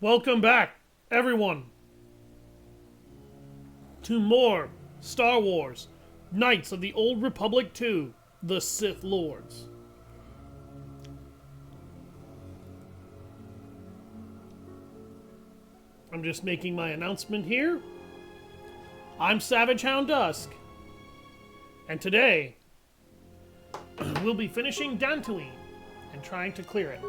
Welcome back, everyone, to more Star Wars Knights of the Old Republic 2, The Sith Lords. I'm just making my announcement here. I'm Savage Hound Dusk, and today we'll be finishing Dantooine and trying to clear it.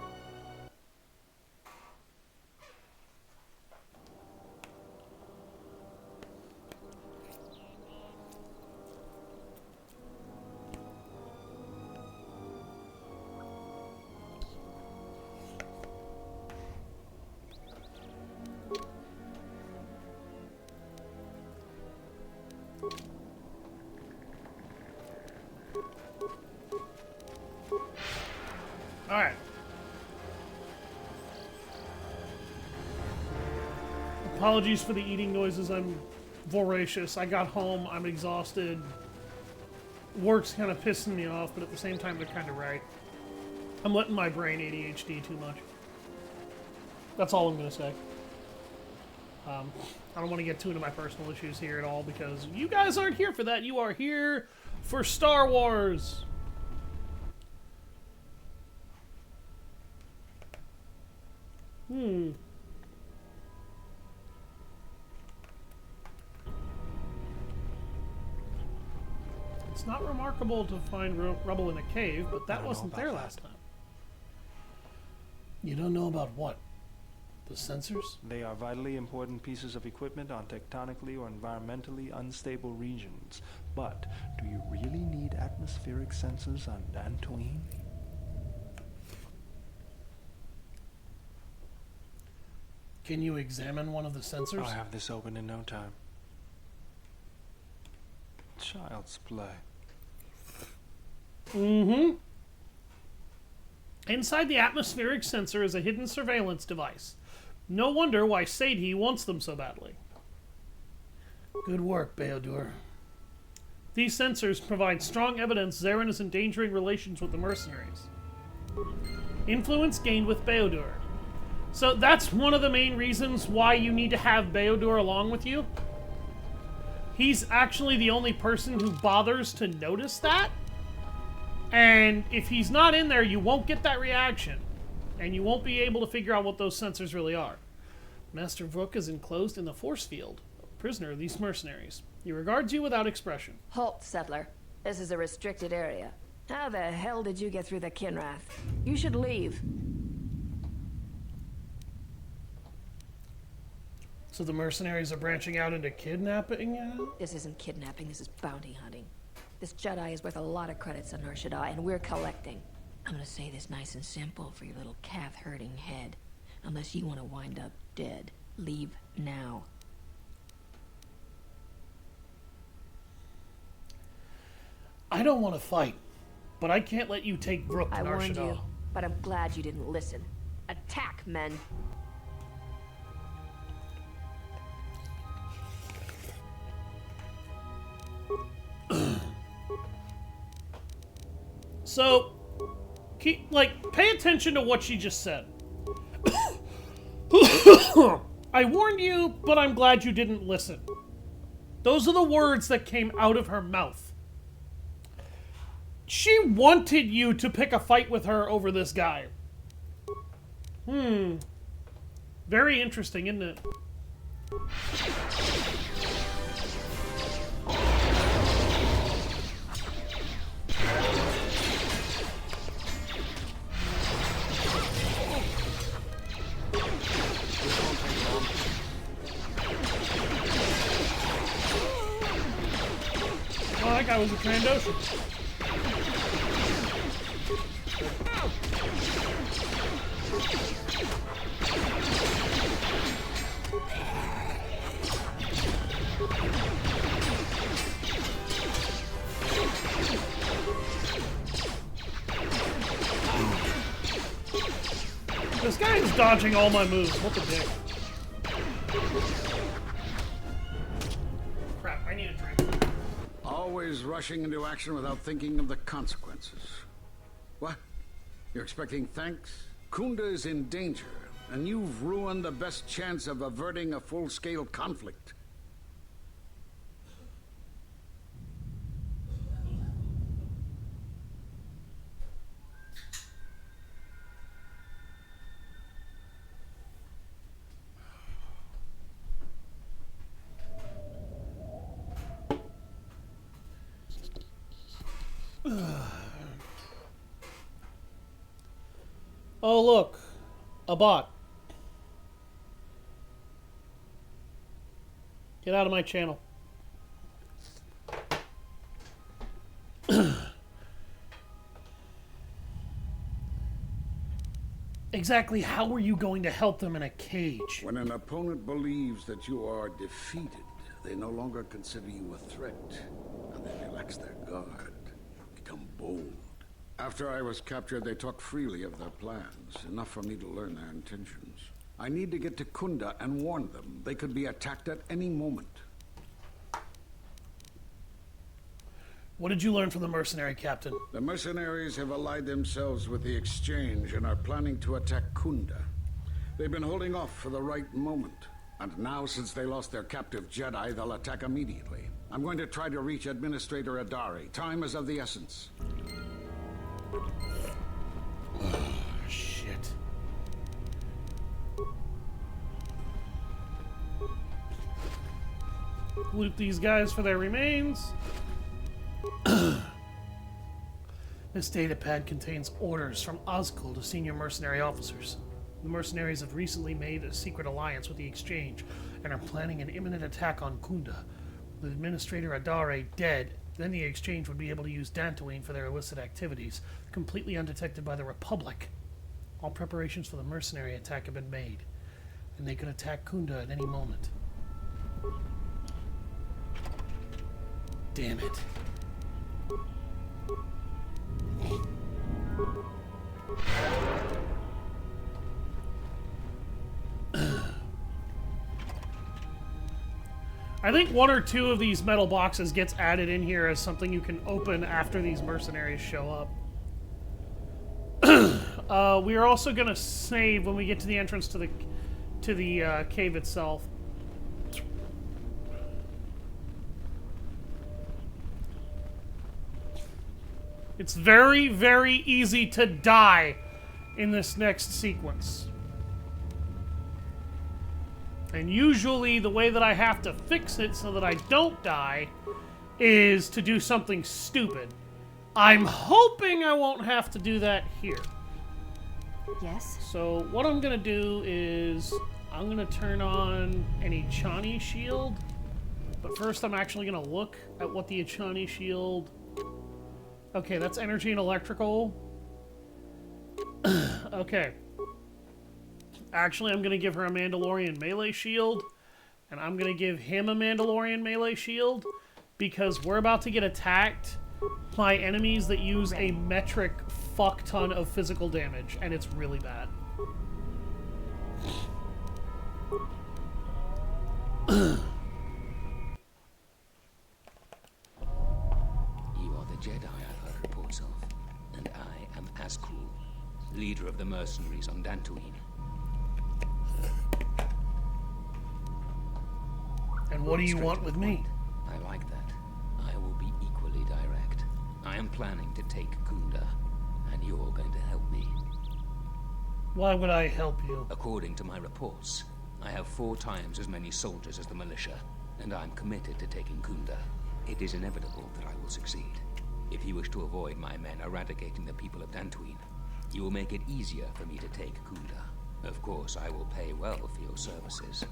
Alright. Apologies for the eating noises. I'm voracious. I got home. I'm exhausted. Work's kind of pissing me off, but at the same time, they're kind of right. I'm letting my brain ADHD too much. That's all I'm going to say. I don't want to get too into my personal issues here at all because you guys aren't here for that. You are here for Star Wars. It's not remarkable to find rubble in a cave, but that wasn't there last time. You don't know about what? The sensors? They are vitally important pieces of equipment on tectonically or environmentally unstable regions. But do you really need atmospheric sensors on Dantooine? Can you examine one of the sensors? I'll have this open in no time. Child's play. Inside the atmospheric sensor is a hidden surveillance device. No wonder why Sadie wants them so badly. Good work, Beodur. These sensors provide strong evidence Zarin is endangering relations with the mercenaries. Influence gained with Beodur. So that's one of the main reasons why you need to have Beodur along with you. He's actually the only person who bothers to notice that. And if he's not in there, you won't get that reaction. And you won't be able to figure out what those sensors really are. Master Vrook is enclosed in the force field, a prisoner of these mercenaries. He regards you without expression. Halt, settler. This is a restricted area. How the hell did you get through the Kinrath? You should leave. So the mercenaries are branching out into kidnapping? This isn't kidnapping, this is bounty hunting. This Jedi is worth a lot of credits on Nar Shaddaa, and we're collecting. I'm gonna say this nice and simple for your little calf-hurting head. Unless you want to wind up dead, leave now. I don't want to fight, but I can't let you take Vrook to I Nar warned Shaddaa. you, but I'm glad you didn't listen. Attack, men! So, pay attention to what she just said. I warned you, but I'm glad you didn't listen. Those are the words that came out of her mouth. She wanted you to pick a fight with her over this guy. Very interesting, isn't it? Oh, that guy was a Trandoshan. This guy is dodging all my moves. What the dick? Crap, I need a drink. Always rushing into action without thinking of the consequences. What? You're expecting thanks? Kunda is in danger. and you've ruined the best chance of averting a full-scale conflict. Oh, look. A bot. Get out of my channel. Exactly how are you going to help them in a cage? When an opponent believes that you are defeated, they no longer consider you a threat, and they relax their guard, become bold. After I was captured, they talked freely of their plans, enough for me to learn their intentions. I need to get to Kunda and warn them. They could be attacked at any moment. What did you learn from the mercenary captain? The mercenaries have allied themselves with the Exchange and are planning to attack Kunda. They've been holding off for the right moment. And now, since they lost their captive Jedi, they'll attack immediately. I'm going to try to reach Administrator Adari. Time is of the essence. Shit. Loot these guys for their remains. This datapad contains orders from Azkul to senior mercenary officers. The mercenaries have recently made a secret alliance with the Exchange and are planning an imminent attack on Kunda. With Administrator Adare dead, then the Exchange would be able to use Dantooine for their illicit activities, completely undetected by the Republic. All preparations for the mercenary attack have been made, and they could attack Kunda at any moment. Damn it. I think one or two of these metal boxes gets added in here as something you can open after these mercenaries show up. We are also going to save when we get to the entrance to the cave itself. It's very, very easy to die in this next sequence. And usually the way that I have to fix it so that I don't die is to do something stupid. I'm hoping I won't have to do that here. Yes? So what I'm going to do is I'm going to turn on an Echani shield. But first I'm actually going to look at what the Echani shield... Okay, that's energy and electrical. Okay. Actually, I'm going to give her a Mandalorian melee shield. And I'm going to give him a Mandalorian melee shield. Because we're about to get attacked by enemies that use a metric fuck ton of physical damage. And it's really bad. You are the Jedi I've heard reports of. And I am Azkul, leader of the mercenaries on Dantooine. And what do you Straight want to with the me? point. I like that. I will be equally direct. I am planning to take Kunda, and you're going to help me. Why would I help you? According to my reports, I have 4 times as many soldiers as the militia, and I'm committed to taking Kunda. It is inevitable that I will succeed. If you wish to avoid my men eradicating the people of Dantooine, you will make it easier for me to take Kunda. Of course, I will pay well for your services.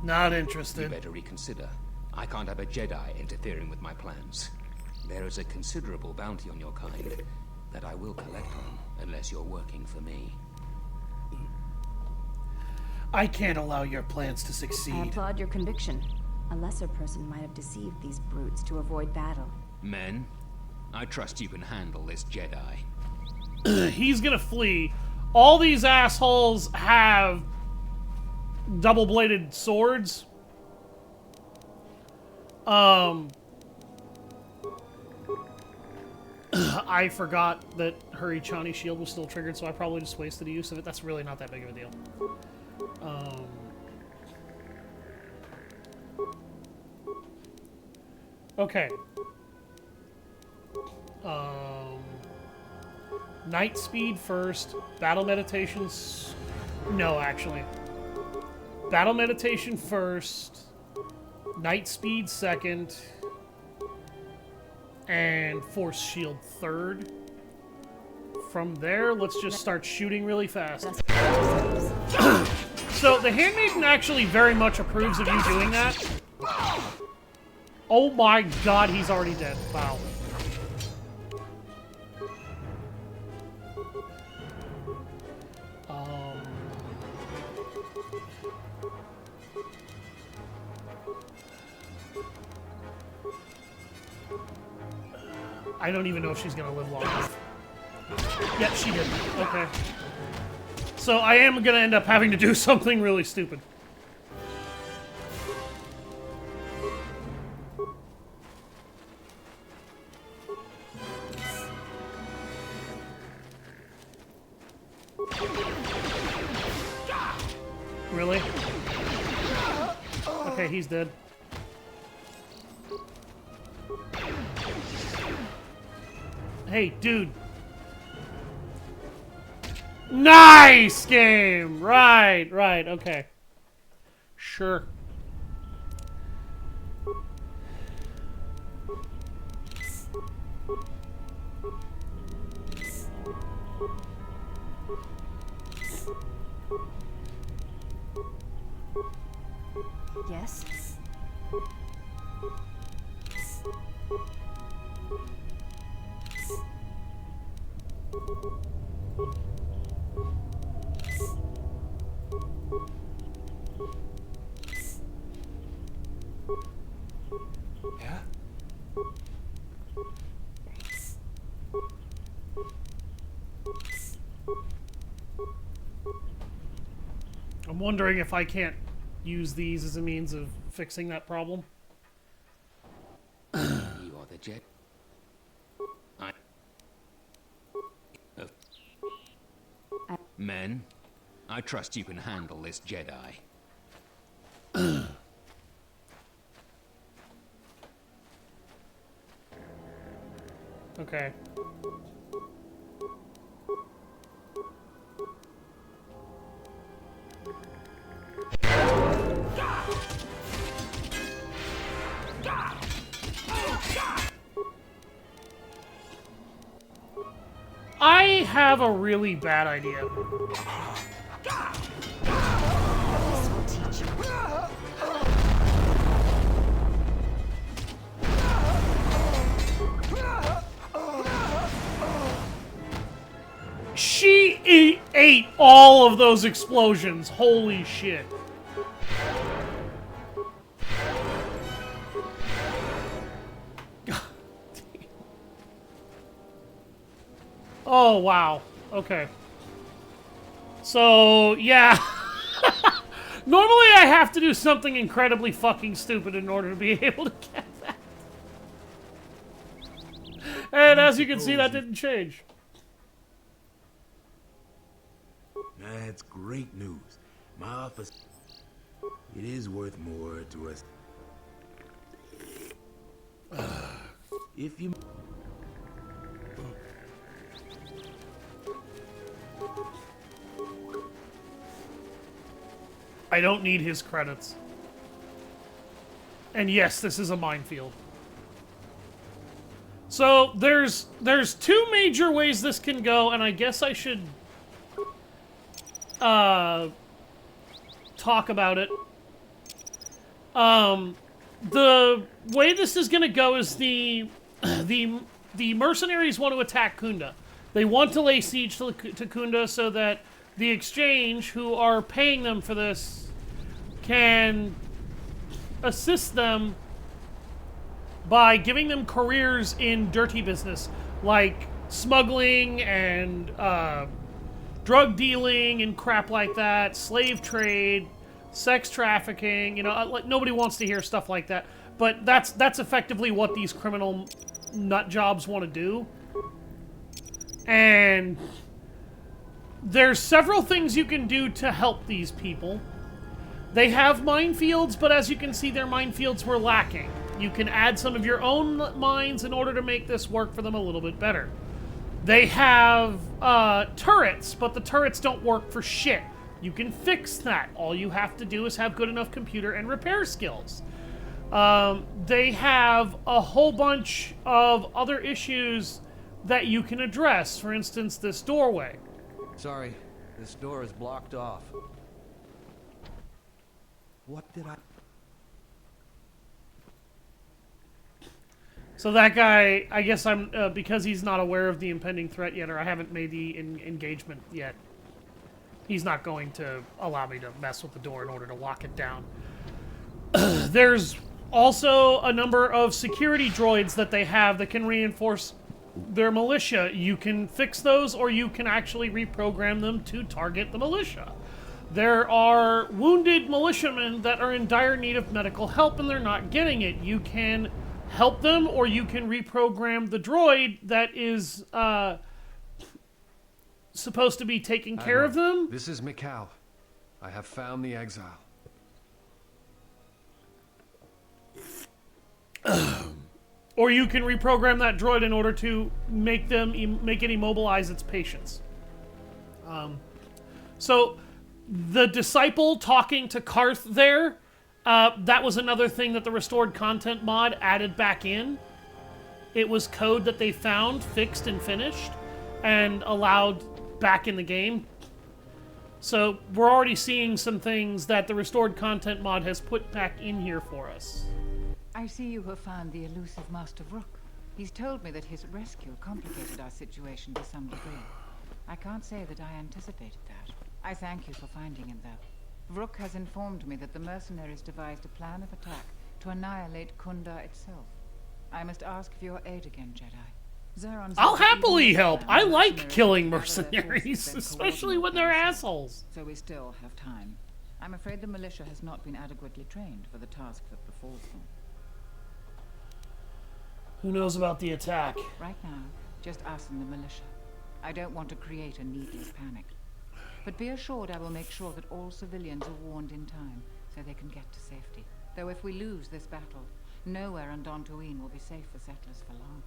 Not You interested. better reconsider. I can't have a Jedi interfering with my plans. There is a considerable bounty on your kind that I will collect on, unless you're working for me. I can't allow your plans to I succeed. applaud your conviction. A lesser person might have deceived these brutes to avoid battle. Men, I trust you can handle this Jedi. He's gonna flee. All these assholes have double-bladed swords. I forgot that her Ichani shield was still triggered, so I probably just wasted a use of it. That's really not that big of a deal. Okay. Night speed first. Battle meditations. No, actually. Battle meditation first. Night speed second. And force shield third. From there, let's just start shooting really fast. So the Handmaiden actually very much approves of you doing that. Oh my god, he's already dead. Wow. I don't even know if she's gonna live long enough. Yep, she did. Okay. So I am gonna end up having to do something really stupid. Really? Okay, he's dead. Hey, dude. Nice game! Right, okay. Sure. Yes? Yeah? I'm wondering if I can't use these as a means of fixing that problem. You are the Jedi. Men, I trust you can handle this Jedi. Okay. I have a really bad idea. This will teach you. She ate all of those explosions. Holy shit. Oh, wow. Okay. So, yeah. Normally I have to do something incredibly fucking stupid in order to be able to get that. And as you can see, that didn't change. That's great news. My office... It is worth more to us. If you... I don't need his credits. And yes, this is a minefield. So, there's two major ways this can go, and I guess I should talk about it. The way this is gonna go is the mercenaries want to attack Kunda. They want to lay siege to Kunda so that the Exchange, who are paying them for this, can assist them by giving them careers in dirty business, like smuggling and drug dealing and crap like that, slave trade, sex trafficking. You know, like, nobody wants to hear stuff like that, but that's effectively what these criminal nut jobs want to do. And there's several things you can do to help these people. They have minefields, but as you can see, their minefields were lacking. You can add some of your own mines in order to make this work for them a little bit better. They have turrets, but the turrets don't work for shit. You can fix that. All you have to do is have good enough computer and repair skills. They have a whole bunch of other issues that you can address. For instance, this doorway. Sorry, this door is blocked off. What did I... So that guy, I guess I'm, because he's not aware of the impending threat yet, or I haven't made the engagement yet, he's not going to allow me to mess with the door in order to lock it down. There's also a number of security droids that they have that can reinforce their militia. You can fix those, or you can actually reprogram them to target the militia. There are wounded militiamen that are in dire need of medical help and they're not getting it. You can help them, or you can reprogram the droid that is supposed to be taking care of them. This is Mikal. I have found the exile. Or you can reprogram that droid in order to make it immobilize its patients. So the disciple talking to Karth there, that was another thing that the restored content mod added back in. It was code that they found, fixed, and finished, and allowed back in the game. So we're already seeing some things that the restored content mod has put back in here for us. I see you have found the elusive Master Vrook. He's told me that his rescue complicated our situation to some degree. I can't say that I anticipated that. I thank you for finding him, though. Vrook has informed me that the mercenaries devised a plan of attack to annihilate Kunda itself. I must ask for your aid again, Jedi. Zeron's I'll happily help. I like killing mercenaries, especially when they're assholes. So we still have time. I'm afraid the militia has not been adequately trained for the task that befalls them. Who knows about the attack? Right now, just us and the militia. I don't want to create a needless panic. But be assured I will make sure that all civilians are warned in time, so they can get to safety. Though if we lose this battle, nowhere on Dantooine will be safe for settlers for long.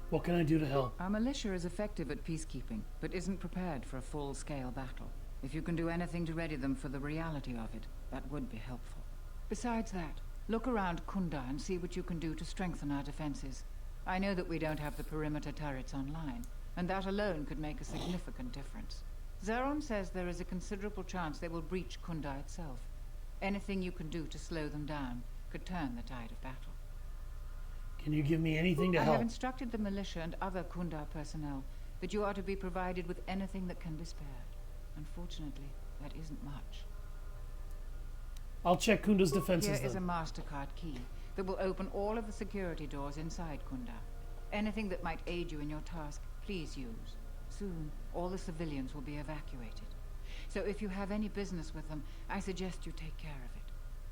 What can I do to help? Our militia is effective at peacekeeping, but isn't prepared for a full-scale battle. If you can do anything to ready them for the reality of it, that would be helpful. Besides that, look around Kunda and see what you can do to strengthen our defenses. I know that we don't have the perimeter turrets online, and that alone could make a significant difference. Zeron says there is a considerable chance they will breach Kunda itself. Anything you can do to slow them down could turn the tide of battle. Can you give me anything to help? I have instructed the militia and other Kunda personnel that you are to be provided with anything that can be spared. Unfortunately, that isn't much. I'll check Kunda's defenses Here then. is a MasterCard key that will open all of the security doors inside Kunda. Anything that might aid you in your task, please use. Soon, all the civilians will be evacuated. So if you have any business with them, I suggest you take care of it.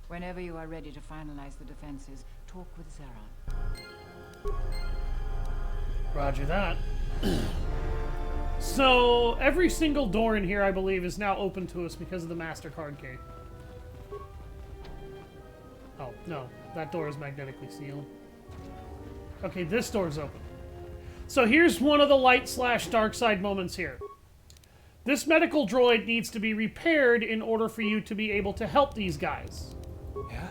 Whenever you are ready to finalize the defenses, talk with Zeron. Roger that. So, every single door in here, I believe, is now open to us because of the MasterCard key. Oh, no. That door is magnetically sealed. Okay, this door's open. So here's one of the light/dark side moments here. This medical droid needs to be repaired in order for you to be able to help these guys. Yeah?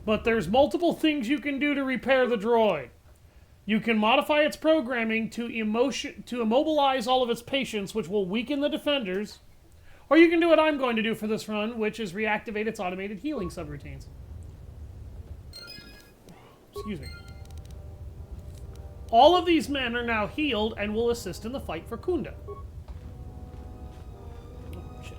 But there's multiple things you can do to repair the droid. You can modify its programming to immobilize all of its patients, which will weaken the defenders. Or you can do what I'm going to do for this run, which is reactivate its automated healing subroutines. Excuse me. All of these men are now healed and will assist in the fight for Kunda. Oh, shit.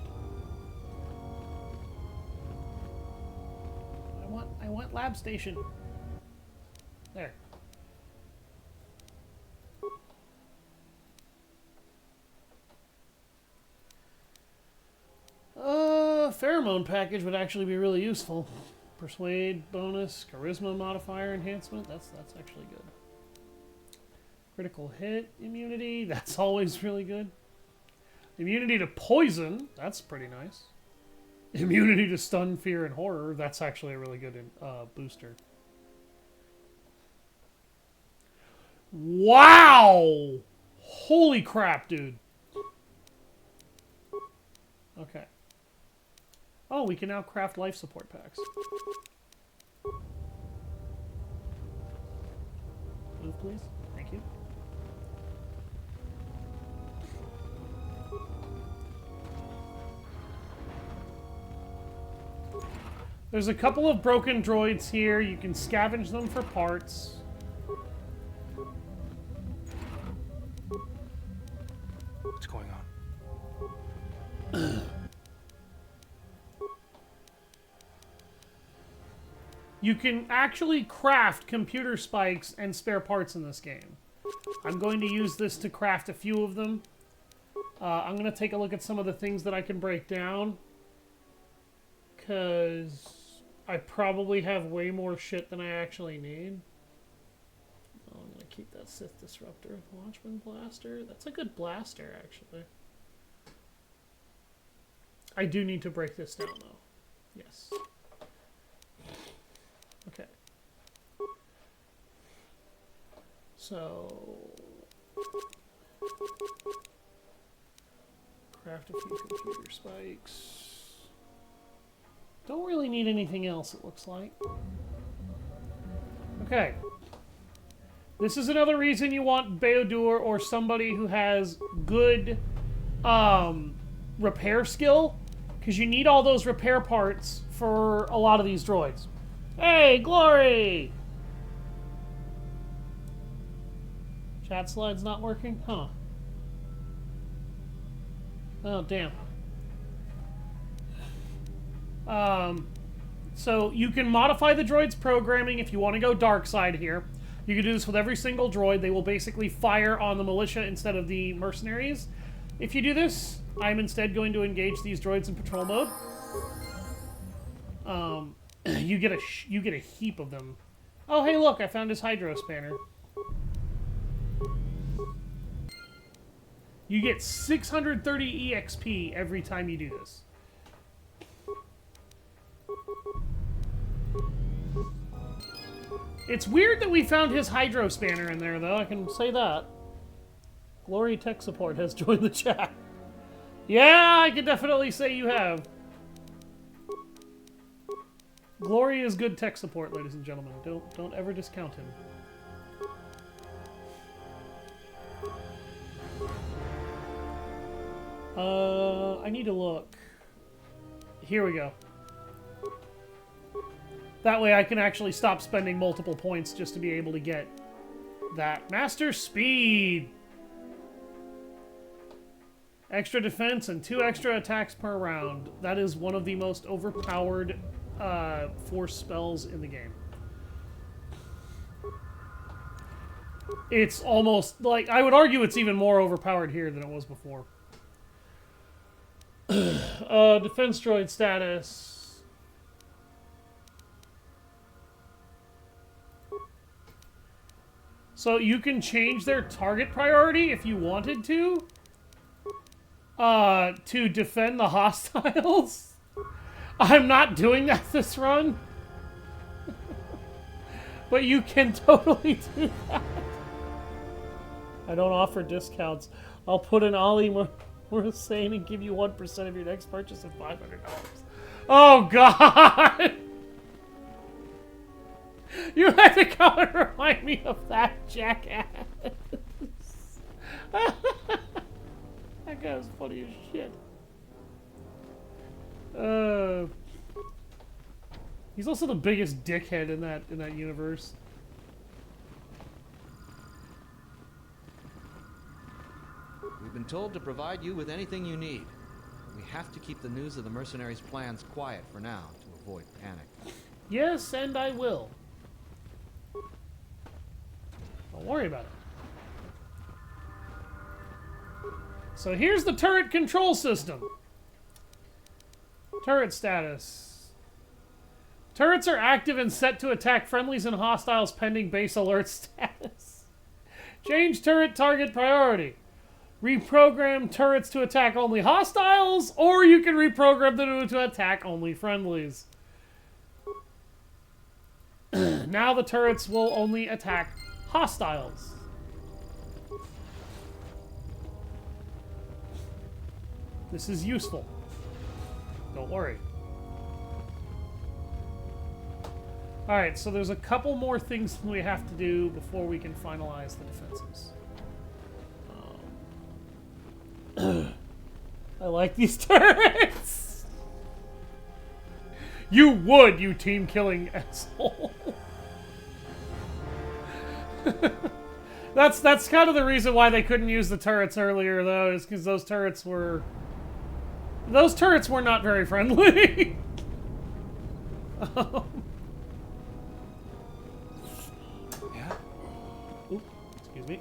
I want lab station. There. Pheromone package would actually be really useful. Persuade bonus, charisma modifier enhancement. That's actually good. Critical hit immunity. That's always really good. Immunity to poison. That's pretty nice. Immunity to stun, fear, and horror. That's actually a really good booster. Wow! Holy crap, dude. Okay. Oh, we can now craft life support packs. Move, please. Thank you. There's a couple of broken droids here. You can scavenge them for parts. What's going on? You can actually craft computer spikes and spare parts in this game. I'm going to use this to craft a few of them. I'm going to take a look at some of the things that I can break down. Because I probably have way more shit than I actually need. Oh, I'm going to keep that Sith Disruptor. Watchman Blaster. That's a good blaster, actually. I do need to break this down, though. Yes. Okay. So... craft a few computer spikes. Don't really need anything else, it looks like. Okay. This is another reason you want Bao-Dur or somebody who has good repair skill, because you need all those repair parts for a lot of these droids. Hey, Glory! Chat slide's not working? Huh. Oh, damn. So you can modify the droid's programming if you want to go dark side here. You can do this with every single droid. They will basically fire on the militia instead of the mercenaries. If you do this, I'm instead going to engage these droids in patrol mode. You get a heap of them. Oh, hey, look, I found his hydro spanner. You get 630 EXP every time you do this. It's weird that we found his hydro spanner in there, though. I can say that. Glory Tech Support has joined the chat. Yeah, I can definitely say you have. Glory is good tech support, ladies and gentlemen. Don't ever discount him. I need to look. Here we go. That way I can actually stop spending multiple points just to be able to get that. Master Speed! Extra defense and 2 extra attacks per round. That is one of the most overpowered force spells in the game. It's almost like, I would argue it's even more overpowered here than it was before. Defense droid status. So you can change their target priority if you wanted to defend the hostiles. I'm not doing that this run. But you can totally do that. I don't offer discounts. I'll put an Ollie Morrisane and give you 1% of your next purchase of $500. Oh, God! You had to come and remind me of that, jackass. That guy was funny as shit. He's also the biggest dickhead in that universe. We've been told to provide you with anything you need. We have to keep the news of the mercenaries' plans quiet for now to avoid panic. Yes, and I will. Don't worry about it. So here's the turret control system. Turret status. Turrets are active and set to attack friendlies and hostiles pending base alert status. Change turret target priority. Reprogram turrets to attack only hostiles, or you can reprogram them to attack only friendlies. Now the turrets will only attack hostiles. This is useful. Don't worry. Alright, so there's a couple more things we have to do before we can finalize the defenses. I like these turrets! You would, you team-killing asshole. That's kind of the reason why they couldn't use the turrets earlier, though, is because those turrets were not very friendly. Yeah? Oop, excuse me.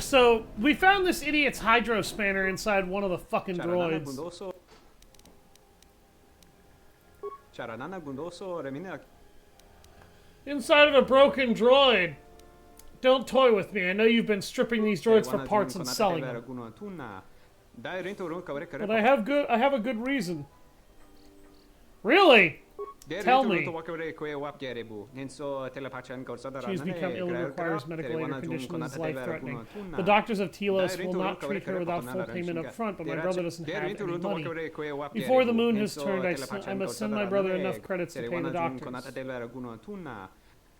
So, we found this idiot's hydro spanner inside one of the fucking droids. Inside of a broken droid. Don't toy with me. I know you've been stripping these droids for parts and selling them. But I have a good reason. Really? Tell me. She's become ill and requires medical aid. Her condition is life-threatening. The doctors of Telos will not treat her without full payment up front, but my brother doesn't have any money. Before the moon has turned, I must send my brother enough credits to pay the doctors.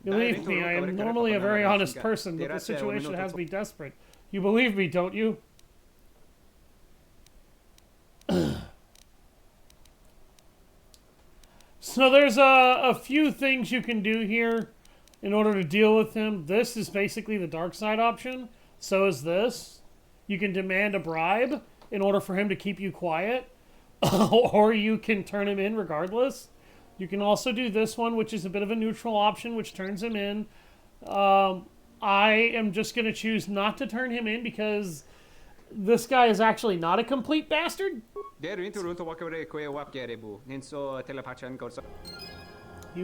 Believe me, I am normally a very honest person, but the situation has me desperate. You believe me, don't you? So there's a few things you can do here in order to deal with him. This is basically the dark side option. So is this. You can demand a bribe in order for him to keep you quiet. Or you can turn him in regardless. You can also do this one, which is a bit of a neutral option, which turns him in. I am just going to choose not to turn him in because this guy is actually not a complete bastard. He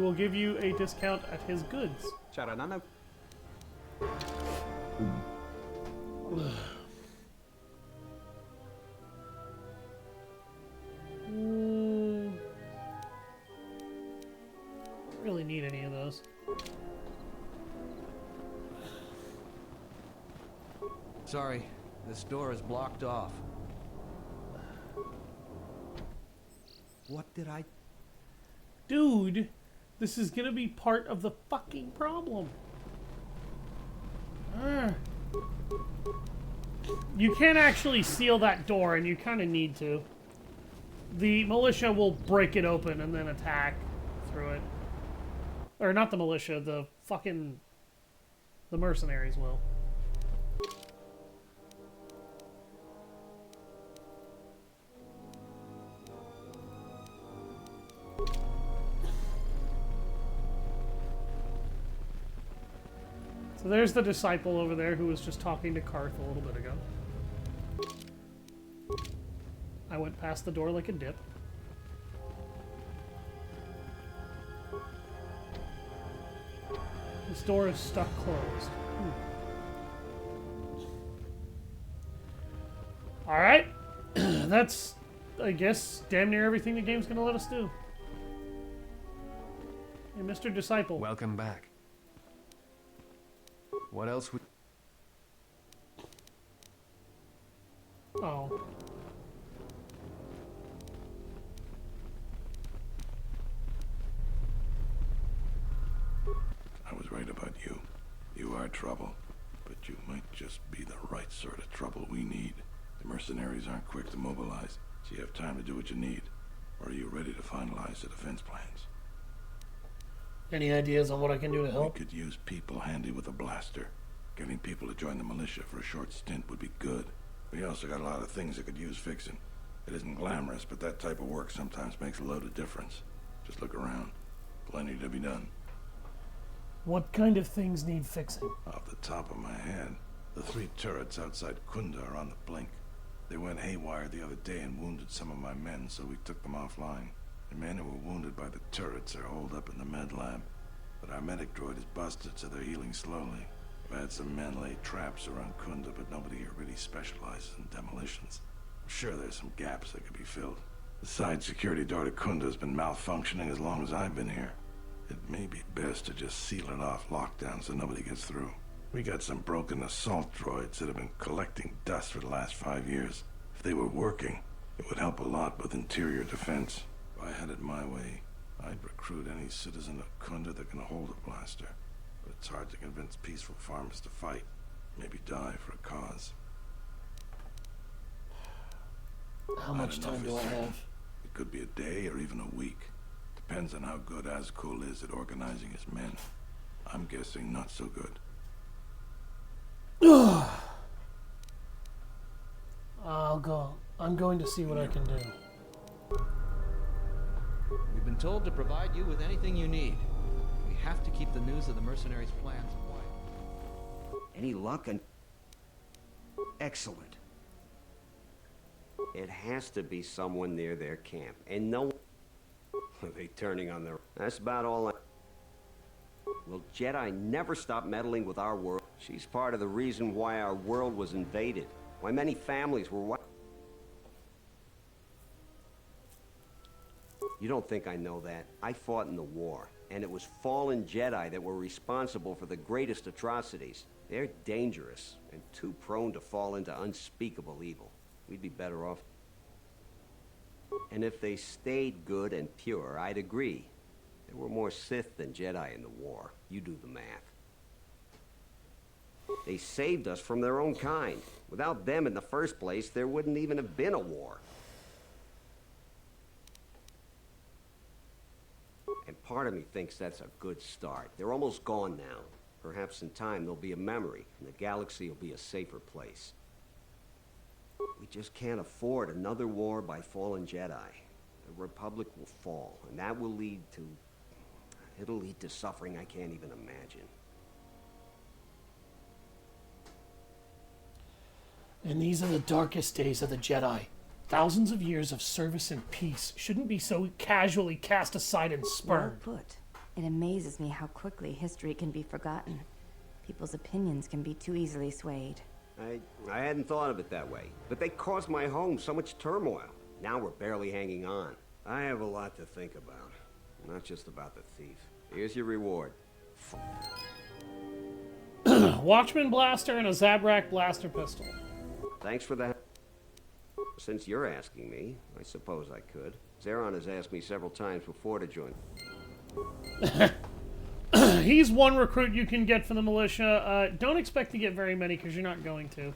will give you a discount at his goods. Don't really need any of those. Sorry, this door is blocked off. What did I... Dude, this is gonna be part of the fucking problem. You can't actually seal that door, and you kind of need to. The militia will break it open and then attack through it. Or not the militia, the mercenaries will. So there's the disciple over there who was just talking to Karth a little bit ago. I went past the door like a dip. This door is stuck closed. Alright. That's, I guess, damn near everything the game's gonna let us do. Hey, Mr. Disciple. Welcome back. What else would... Oh. I was right about you. You are trouble, but you might just be the right sort of trouble we need. The mercenaries aren't quick to mobilize, so you have time to do what you need. Or are you ready to finalize the defense plans? Any ideas on what I can do to help? We could use people handy with a blaster. Getting people to join the militia for a short stint would be good. We also got a lot of things that could use fixing. It isn't glamorous, but that type of work sometimes makes a load of difference. Just look around. Plenty to be done. What kind of things need fixing? Off the top of my head, the 3 turrets outside Kunda are on the blink. They went haywire the other day and wounded some of my men, so we took them offline. The men who were wounded by the turrets are holed up in the med lab. But our medic droid is busted, so they're healing slowly. I've had some men lay traps around Kunda, but nobody here really specializes in demolitions. I'm sure there's some gaps that could be filled. The side security door to Kunda has been malfunctioning as long as I've been here. It may be best to just seal it off lockdown so nobody gets through. We got some broken assault droids that have been collecting dust for the last 5 years. If they were working, it would help a lot with interior defense. If I had it my way, I'd recruit any citizen of Kunda that can hold a blaster. But it's hard to convince peaceful farmers to fight. Maybe die for a cause. How much time do I have? It could be a day or even a week. Depends on how good Azkul is at organizing his men. I'm guessing not so good. I'll go. I'm going to see what I can do. We've been told to provide you with anything you need. We have to keep the news of the mercenaries' plans quiet. Any luck? Excellent. It has to be someone near their camp. And no... Are they turning on their... That's about all I... Well, Jedi never stop meddling with our world. She's part of the reason why our world was invaded. Why many families were... You don't think I know that? I fought in the war, and it was fallen Jedi that were responsible for the greatest atrocities. They're dangerous, and too prone to fall into unspeakable evil. We'd be better off. And if they stayed good and pure, I'd agree. There were more Sith than Jedi in the war. You do the math. They saved us from their own kind. Without them in the first place, there wouldn't even have been a war. And part of me thinks that's a good start. They're almost gone now. Perhaps in time there'll be a memory, and the galaxy will be a safer place. We just can't afford another war by fallen Jedi. The Republic will fall, and that will lead to... It'll lead to suffering I can't even imagine. And these are the darkest days of the Jedi. Thousands of years of service and peace shouldn't be so casually cast aside and spurned. Well put. It amazes me how quickly history can be forgotten. People's opinions can be too easily swayed. I hadn't thought of it that way, but they caused my home so much turmoil. Now we're barely hanging on. I have a lot to think about, not just about the thief. Here's your reward. Watchman blaster and a Zabrak blaster pistol. Thanks for that. Since you're asking me, I suppose I could. Zeron has asked me several times before to join. He's one recruit you can get from the militia. Don't expect to get very many because you're not going to.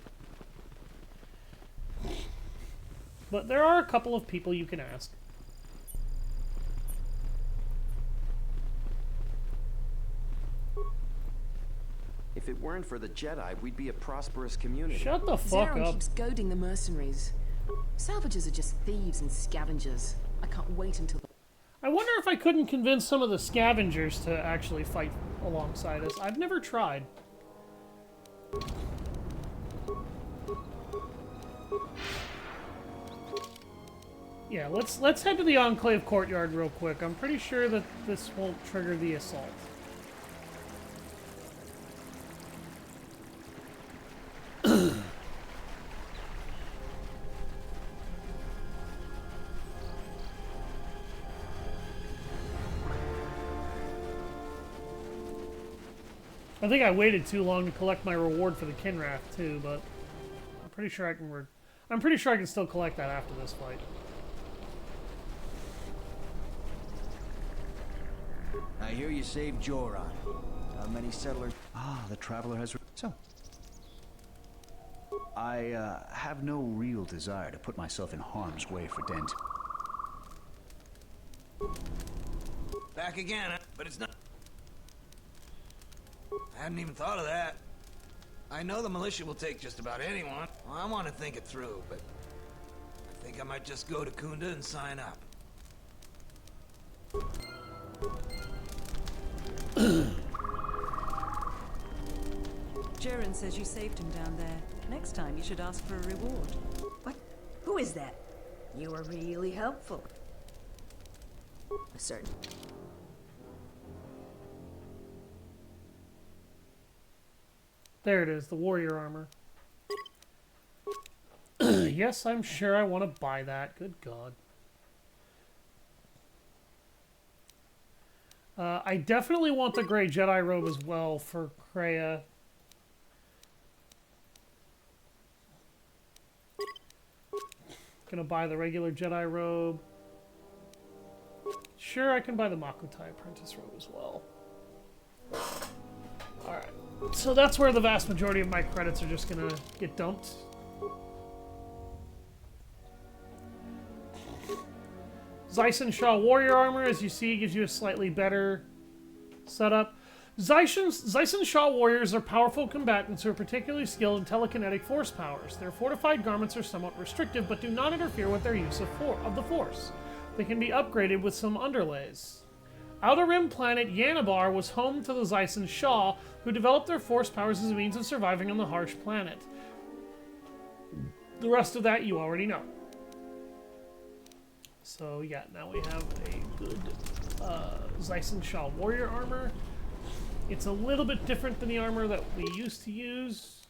But there are a couple of people you can ask. If it weren't for the Jedi, we'd be a prosperous community. Shut the fuck Zeron up. keeps goading the mercenaries. Salvagers are just thieves and scavengers. I can't wait until... I wonder if I couldn't convince some of the scavengers to actually fight alongside us. I've never tried. Yeah, let's head to the Enclave courtyard real quick. I'm pretty sure that this won't trigger the assault. I think I waited too long to collect my reward for the Kinrath too, but I'm pretty sure I can. I'm pretty sure I can still collect that after this fight. I hear you saved Joron. How many settlers? Ah, the Traveler has... So, I have no real desire to put myself in harm's way for Dent. Back again, but it's not... I hadn't even thought of that. I know the militia will take just about anyone. Well, I want to think it through, but... I think I might just go to Kunda and sign up. Jaren says you saved him down there. Next time you should ask for a reward. What? Who is that? You were really helpful. certain. There it is, the warrior armor. Yes, I'm sure I want to buy that. Good God. I definitely want the gray Jedi robe as well for Kreia. Gonna buy the regular Jedi robe. Sure, I can buy the Makutai apprentice robe as well. Alright. So that's where the vast majority of my credits are just gonna get dumped. Zyson Shaw warrior armor, as you see, gives you a slightly better setup. Zyson Shaw warriors are powerful combatants who are particularly skilled in telekinetic force powers. Their fortified garments are somewhat restrictive, but do not interfere with their use of the force. They can be upgraded with some underlays. Outer Rim planet Yanabar was home to the Zyson Shaw, who developed their force powers as a means of surviving on the harsh planet. The rest of that you already know. So yeah, now we have a good Zyson Shaw warrior armor. It's a little bit different than the armor that we used to use.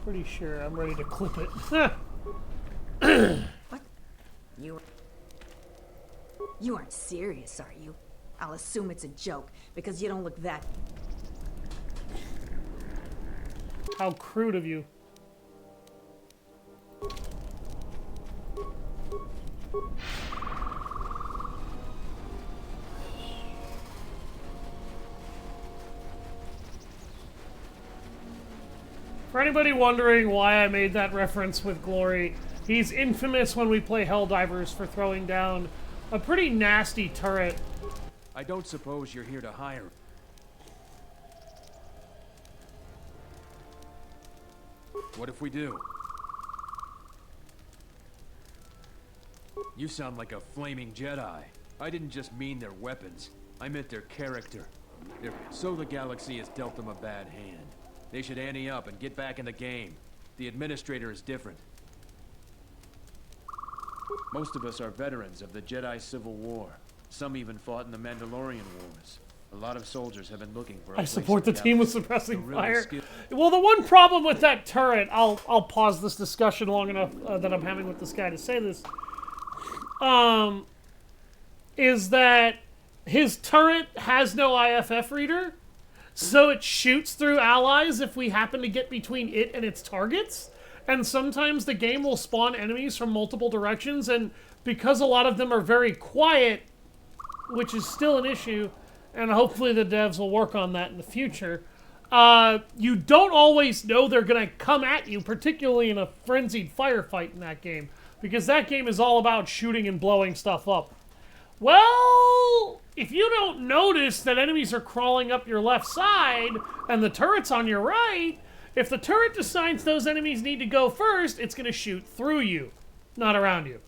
Pretty sure I'm ready to clip it. What? You aren't serious, are you? I'll assume it's a joke, because you don't look that... How crude of you. For anybody wondering why I made that reference with Glory, he's infamous when we play Helldivers for throwing down a pretty nasty turret. I don't suppose you're here to hire. What if we do? You sound like a flaming Jedi. I didn't just mean their weapons. I meant their character. So the galaxy has dealt them a bad hand. They should ante up and get back in the game. The Administrator is different. Most of us are veterans of the Jedi Civil War. Some even fought in the Mandalorian Wars. A lot of soldiers have been looking for a I support the team with suppressing really fire. Well, the one problem with that turret, I'll pause this discussion long enough that I'm having with this guy to say this, is that his turret has no IFF reader, so it shoots through allies if we happen to get between it and its targets. And sometimes the game will spawn enemies from multiple directions, and because a lot of them are very quiet, which is still an issue, and hopefully the devs will work on that in the future, you don't always know they're going to come at you, particularly in a frenzied firefight in that game, because that game is all about shooting and blowing stuff up. Well, if you don't notice that enemies are crawling up your left side and the turret's on your right, if the turret decides those enemies need to go first, it's going to shoot through you, not around you.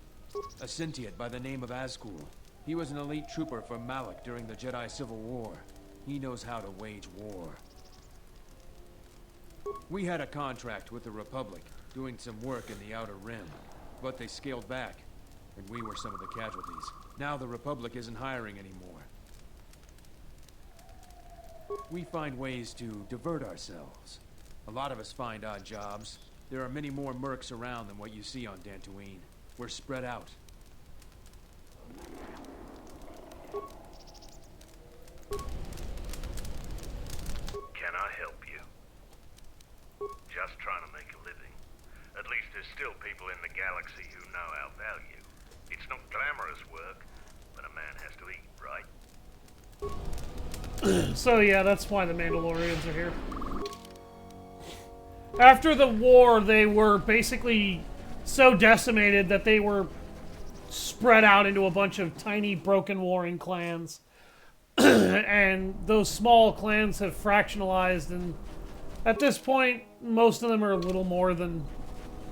A Sentient by the name of Azkul. He was an elite trooper for Malak during the Jedi Civil War. He knows how to wage war. We had a contract with the Republic, doing some work in the Outer Rim, but they scaled back, and we were some of the casualties. Now the Republic isn't hiring anymore. We find ways to divert ourselves. A lot of us find odd jobs. There are many more mercs around than what you see on Dantooine. We're spread out. Can I help you? Just trying to make a living. At least there's still people in the galaxy who know our value. It's not glamorous work, but a man has to eat, right? So yeah, that's why the Mandalorians are here. After the war, they were basically so decimated that they were spread out into a bunch of tiny, broken warring clans. And those small clans have fractionalized, and at this point, most of them are little more than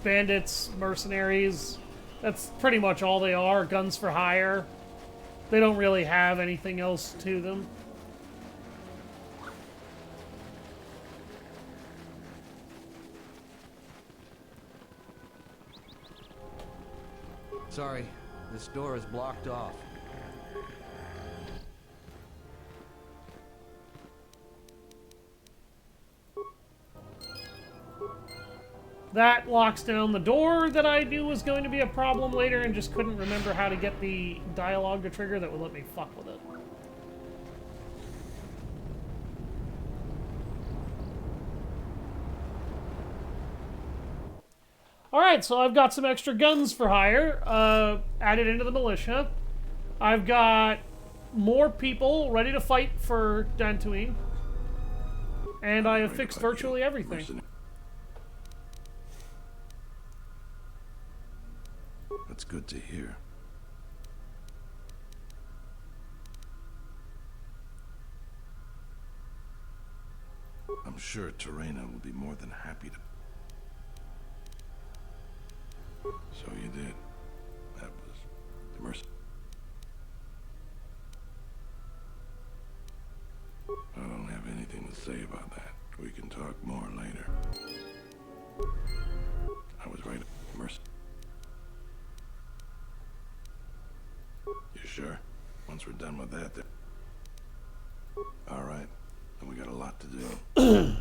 bandits, mercenaries. That's pretty much all they are, guns for hire. They don't really have anything else to them. Sorry, this door is blocked off. That locks down the door that I knew was going to be a problem later and just couldn't remember how to get the dialogue to trigger that would let me fuck with it. Alright, so I've got some extra guns for hire added into the militia. I've got more people ready to fight for Dantooine. And I have fixed virtually everything. That's good to hear. I'm sure Terena will be more than happy to... So you did. That was the mercy. I don't have anything to say about that. We can talk more later. I was right. Mercy. You sure? Once we're done with that, then... All right. Then we got a lot to do.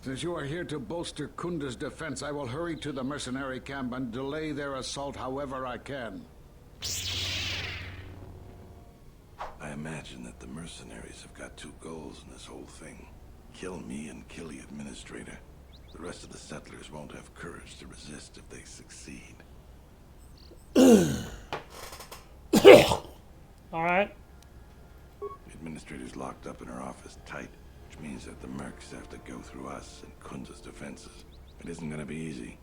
Since you are here to bolster Kunda's defense, I will hurry to the mercenary camp and delay their assault however I can. I imagine that the mercenaries have got two goals in this whole thing. Kill me and kill the administrator. The rest of the settlers won't have courage to resist if they succeed. Alright. The administrator's locked up in her office tight, which means that the mercs have to go through us and Kunda's defenses. It isn't gonna be easy.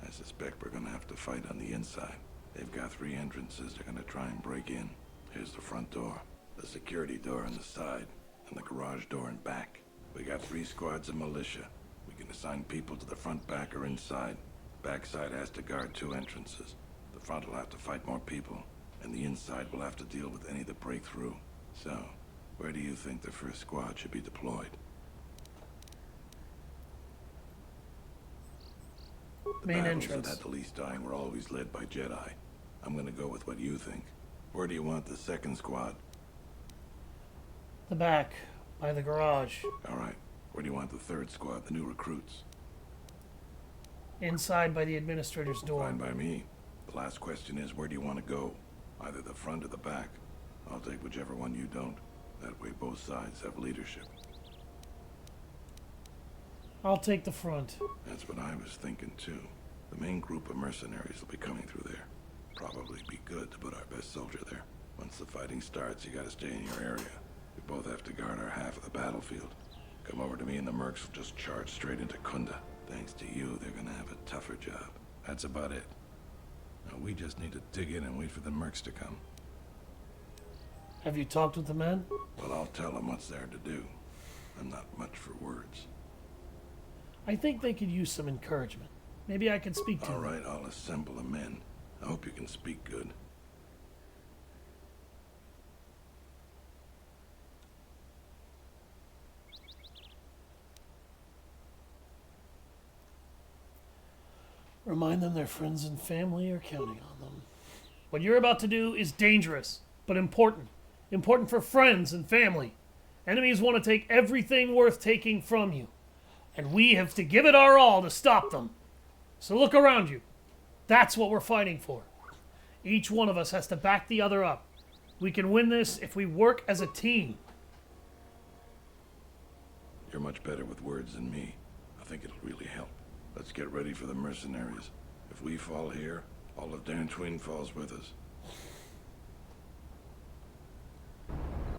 I suspect we're gonna have to fight on the inside. They've got 3 entrances they're gonna try and break in. Here's the front door, the security door on the side, and the garage door in back. We got 3 squads of militia. We can assign people to the front, back, or inside. Backside has to guard 2 entrances. The front will have to fight more people, and the inside will have to deal with any that break through. So, where do you think the first squad should be deployed? The main battles entrance. that had the least dying were always led by Jedi. I'm gonna go with what you think. Where do you want the second squad? The back, by the garage. Alright. Where do you want the third squad, the new recruits? Inside by the administrator's door. Fine by me. The last question is, where do you want to go? Either the front or the back. I'll take whichever one you don't. That way both sides have leadership. I'll take the front. That's what I was thinking too. The main group of mercenaries will be coming through there. Probably be good to put our best soldier there. Once the fighting starts, you gotta stay in your area. We both have to guard our half of the battlefield. Come over to me and the mercs will just charge straight into Kunda. Thanks to you, they're gonna have a tougher job. That's about it. Now we just need to dig in and wait for the mercs to come. Have you talked with the men? Well, I'll tell them what's there to do. I'm not much for words. I think they could use some encouragement. Maybe I can speak to them. All right, I'll assemble the men. I hope you can speak good. Remind them their friends and family are counting on them. What you're about to do is dangerous, but important. Important for friends and family. Enemies want to take everything worth taking from you. And we have to give it our all to stop them. So look around you. That's what we're fighting for. Each one of us has to back the other up. We can win this if we work as a team. You're much better with words than me. I think it'll really help. Let's get ready for the mercenaries. If we fall here, all of Dantooine falls with us.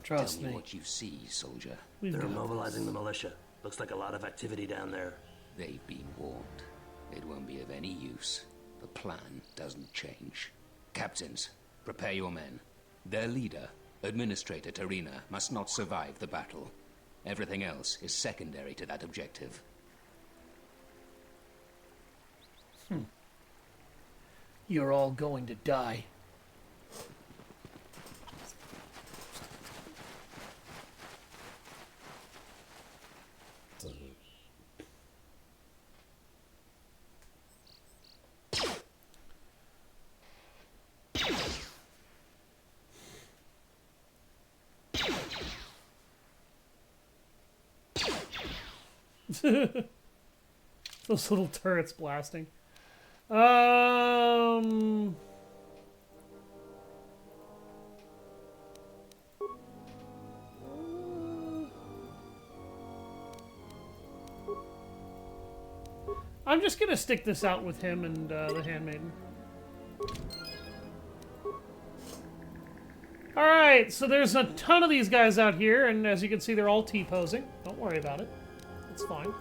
Trust Tell me me. what you see, soldier. They're mobilizing the militia. Looks like a lot of activity down there. They've been warned. It won't be of any use. The plan doesn't change. Captains, prepare your men. Their leader, Administrator Terena, must not survive the battle. Everything else is secondary to that objective. You're all going to die. Those little turrets blasting. I'm just gonna stick this out with him and the Handmaiden. Alright, so there's a ton of these guys out here, and as you can see, they're all T-posing. Don't worry about it. It's fine.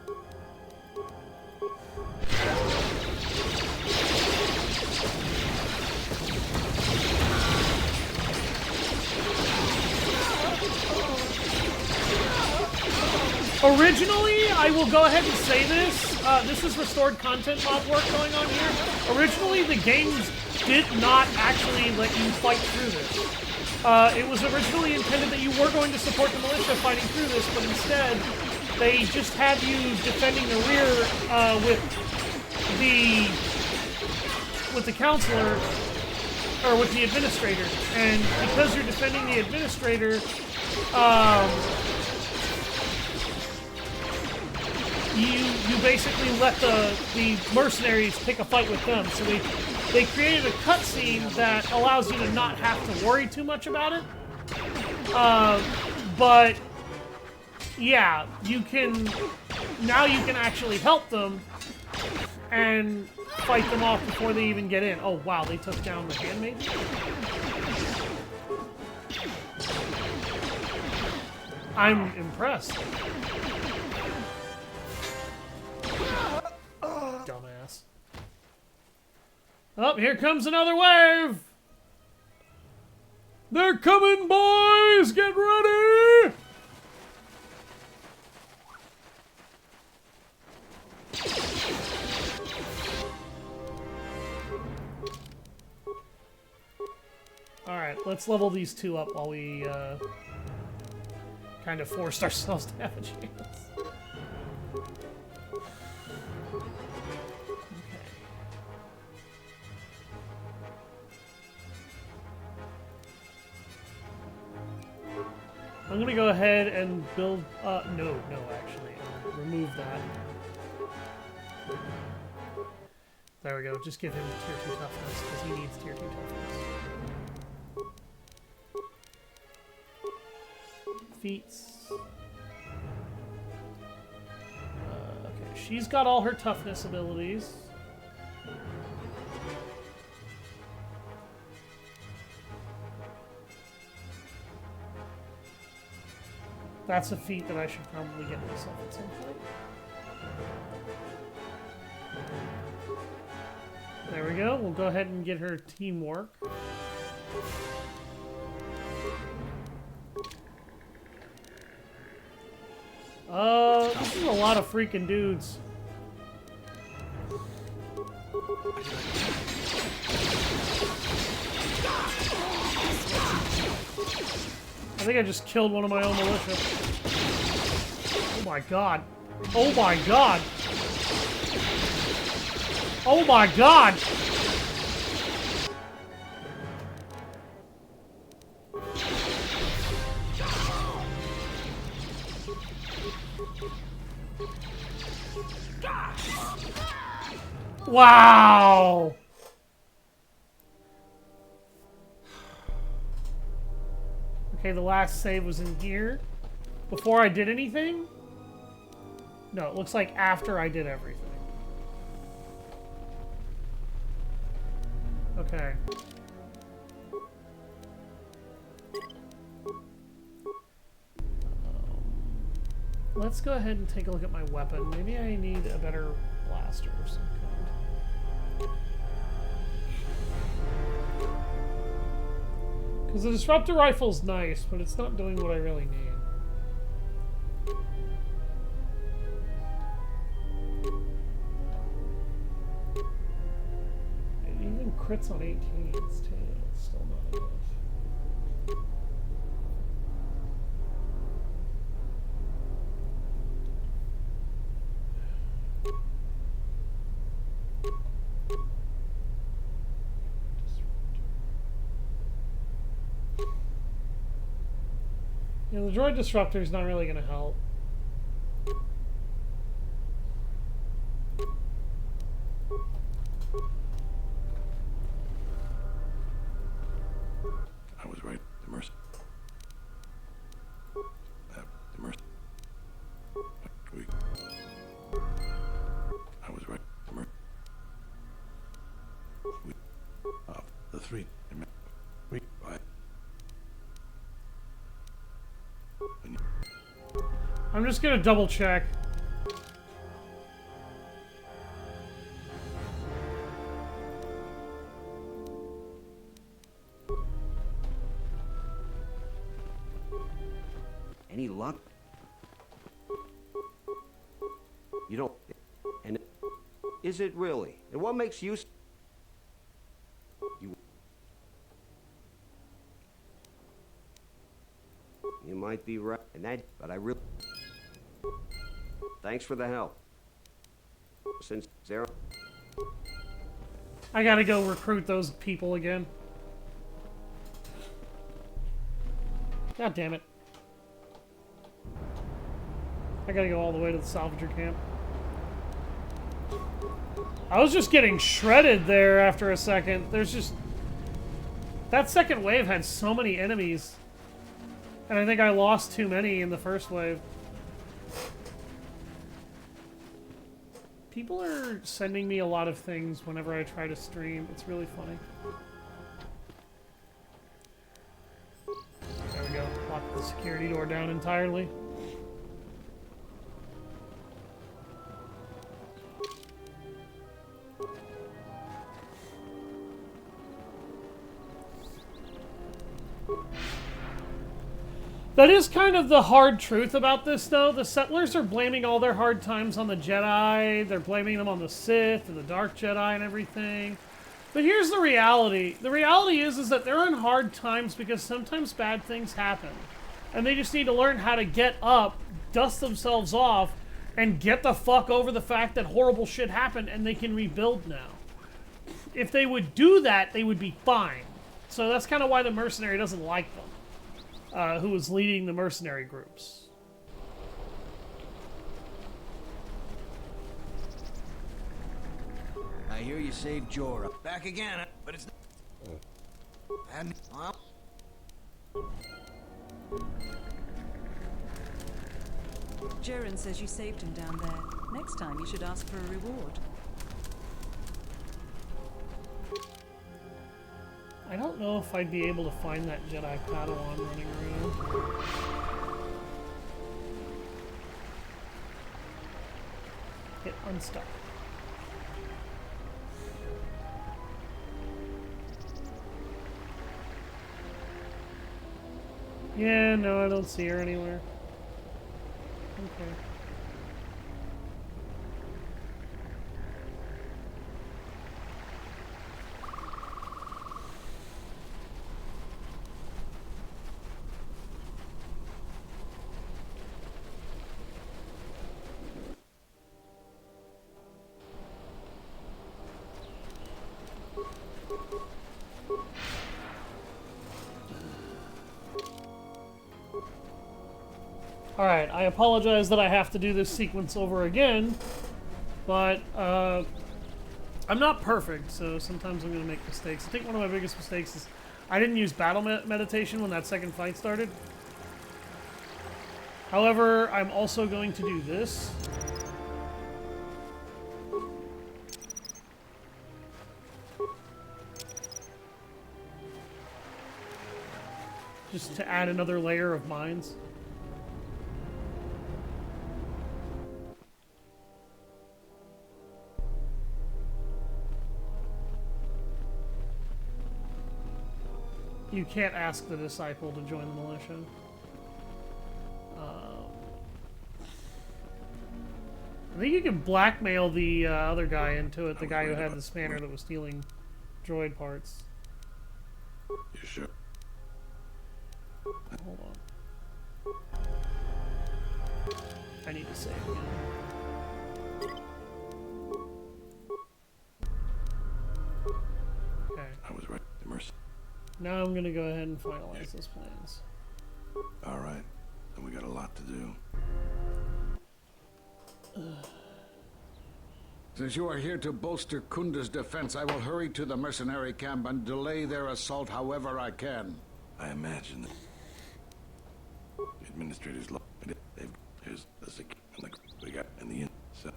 Originally, I will go ahead and say this. This is restored content mod work going on here. Originally, the games did not actually let you fight through this. It was originally intended that you were going to support the militia fighting through this, but instead, they just had you defending the rear with the counselor, or with the administrator. And because you're defending the administrator, you basically let the mercenaries pick a fight with them. So they created a cutscene that allows you to not have to worry too much about it. But yeah, now you can actually help them and fight them off before they even get in. Oh wow, they took down the Handmaiden? I'm impressed. Dumbass. Oh, here comes another wave! They're coming, boys! Get ready! Alright, let's level these two up while we kind of forced ourselves to have a chance. I'm gonna go ahead and build, no, actually, remove that. There we go, just give him tier 2 toughness, because he needs tier 2 toughness. Feats. Okay, she's got all her toughness abilities. That's a feat that I should probably get myself at some point. There we go. We'll go ahead and get her teamwork. This is a lot of freaking dudes. I think I just killed one of my own militia. Oh my god. Oh my god. Oh my god! Wow! Okay, the last save was in here. Before I did anything? No, it looks like after I did everything. Okay. Let's go ahead and take a look at my weapon. Maybe I need a better blaster of some kind. Because the disruptor rifle's nice, but it's not doing what I really need. It even crits on 18s too. It's still not enough. You know, the droid disruptor is not really going to help. I'm just gonna double check. Any luck? You don't... And... Is it really? And what makes you... You might be right, and that... But I really... Thanks for the help. Since there... I gotta go recruit those people again. God damn it. I gotta go all the way to the salvager camp. I was just getting shredded there after a second. There's just... That second wave had so many enemies. And I think I lost too many in the first wave. People are sending me a lot of things whenever I try to stream. It's really funny. There we go. Lock the security door down entirely. That is kind of the hard truth about this, though. The settlers are blaming all their hard times on the Jedi. They're blaming them on the Sith and the Dark Jedi and everything. But here's the reality. The reality is that they're in hard times because sometimes bad things happen. And they just need to learn how to get up, dust themselves off, and get the fuck over the fact that horrible shit happened and they can rebuild now. If they would do that, they would be fine. So that's kind of why the mercenary doesn't like them. Who was leading the mercenary groups. I hear you saved Jorah. Back again, but it's... And, well... Jaren says you saved him down there. Next time you should ask for a reward. I don't know if I'd be able to find that Jedi Padawan running around. Hit unstuck. Yeah, no, I don't see her anywhere. Okay. Alright, I apologize that I have to do this sequence over again, but I'm not perfect, so sometimes I'm going to make mistakes. I think one of my biggest mistakes is I didn't use battle meditation when that second fight started. However, I'm also going to do this. Just to add another layer of mines. You can't ask the disciple to join the militia. I think you can blackmail the other guy into it, the guy who had the spanner that was stealing droid parts. You sure? Hold on. I need to save again. Okay. I was right. Mercy. Now I'm gonna go ahead and finalize those plans. Alright. Then we got a lot to do. Since you are here to bolster Kunda's defense, I will hurry to the mercenary camp and delay their assault however I can. I imagine that the administrators here's the we got in the so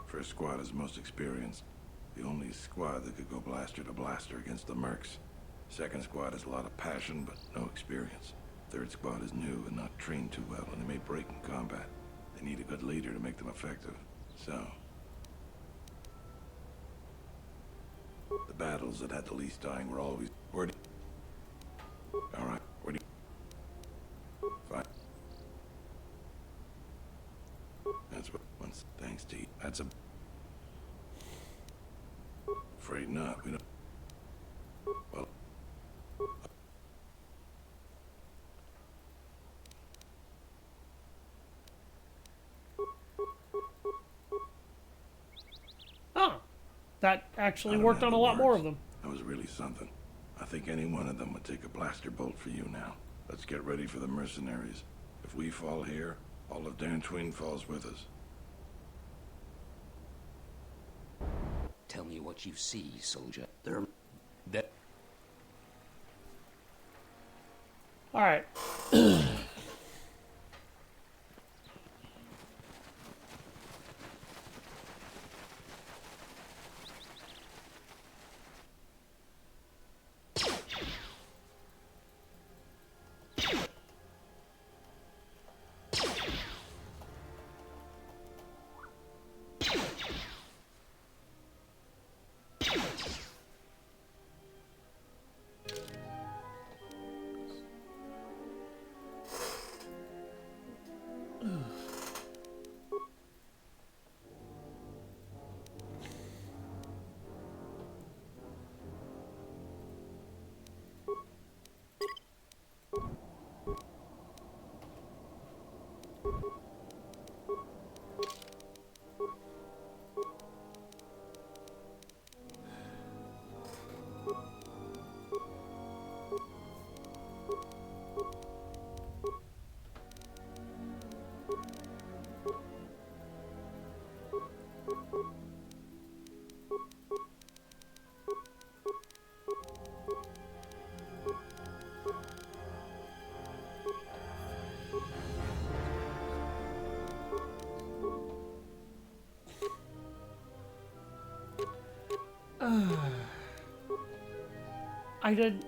first squad is most experienced. The only squad that could go blaster to blaster against the mercs. Second squad has a lot of passion but no experience. Third squad is new and not trained too well, and they may break in combat. They need a good leader to make them effective. So... the battles that had the least dying were always... Where do you... Alright, where do you... Fine. That's what... Once, thanks to you. That's a... Afraid not. We don't... Well... Oh, that actually worked on a lot more of them. That was really something. I think any one of them would take a blaster bolt for you now. Let's get ready for the mercenaries. If we fall here, all of Dantooine falls with us. Tell me what you see, soldier. All right.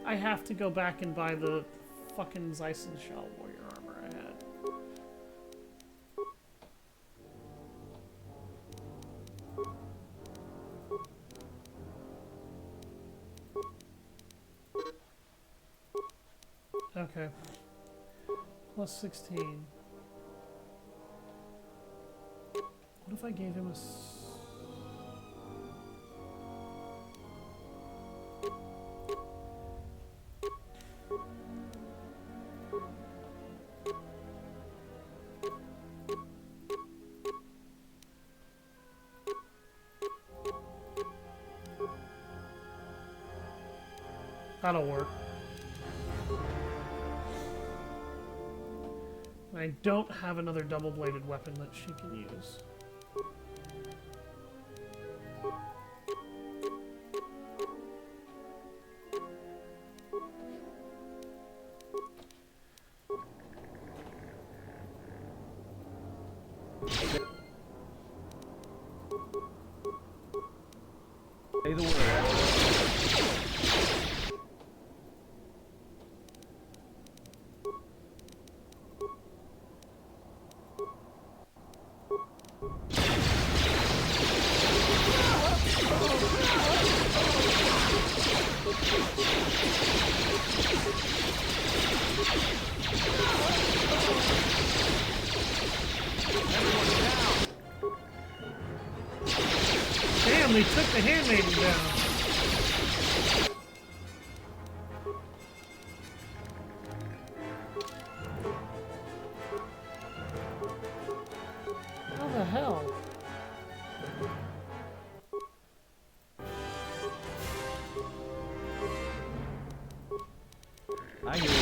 I have to go back and buy the fucking Zeisen Shell warrior armor I had. Okay. Plus 16. What if I gave him a... That'll work. I don't have another double-bladed weapon that she can use. Say the word. Damn, they took the Handmaiden down. How the hell? I hear you.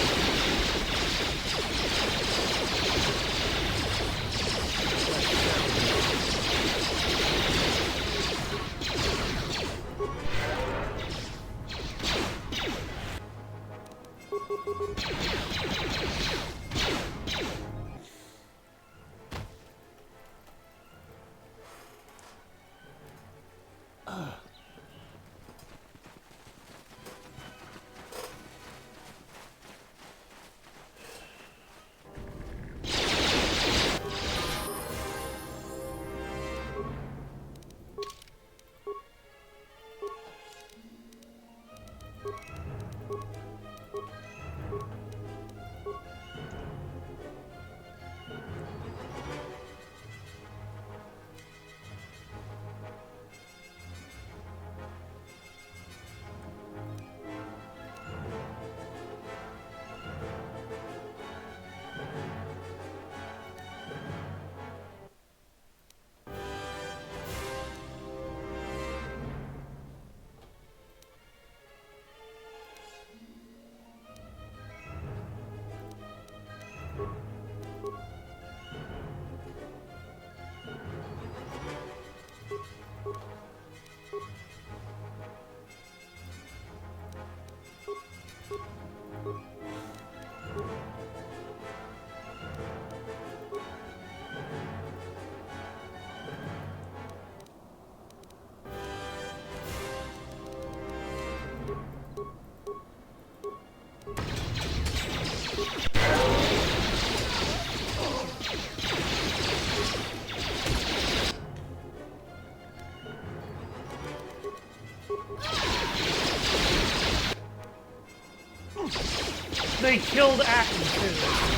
They killed Atten too.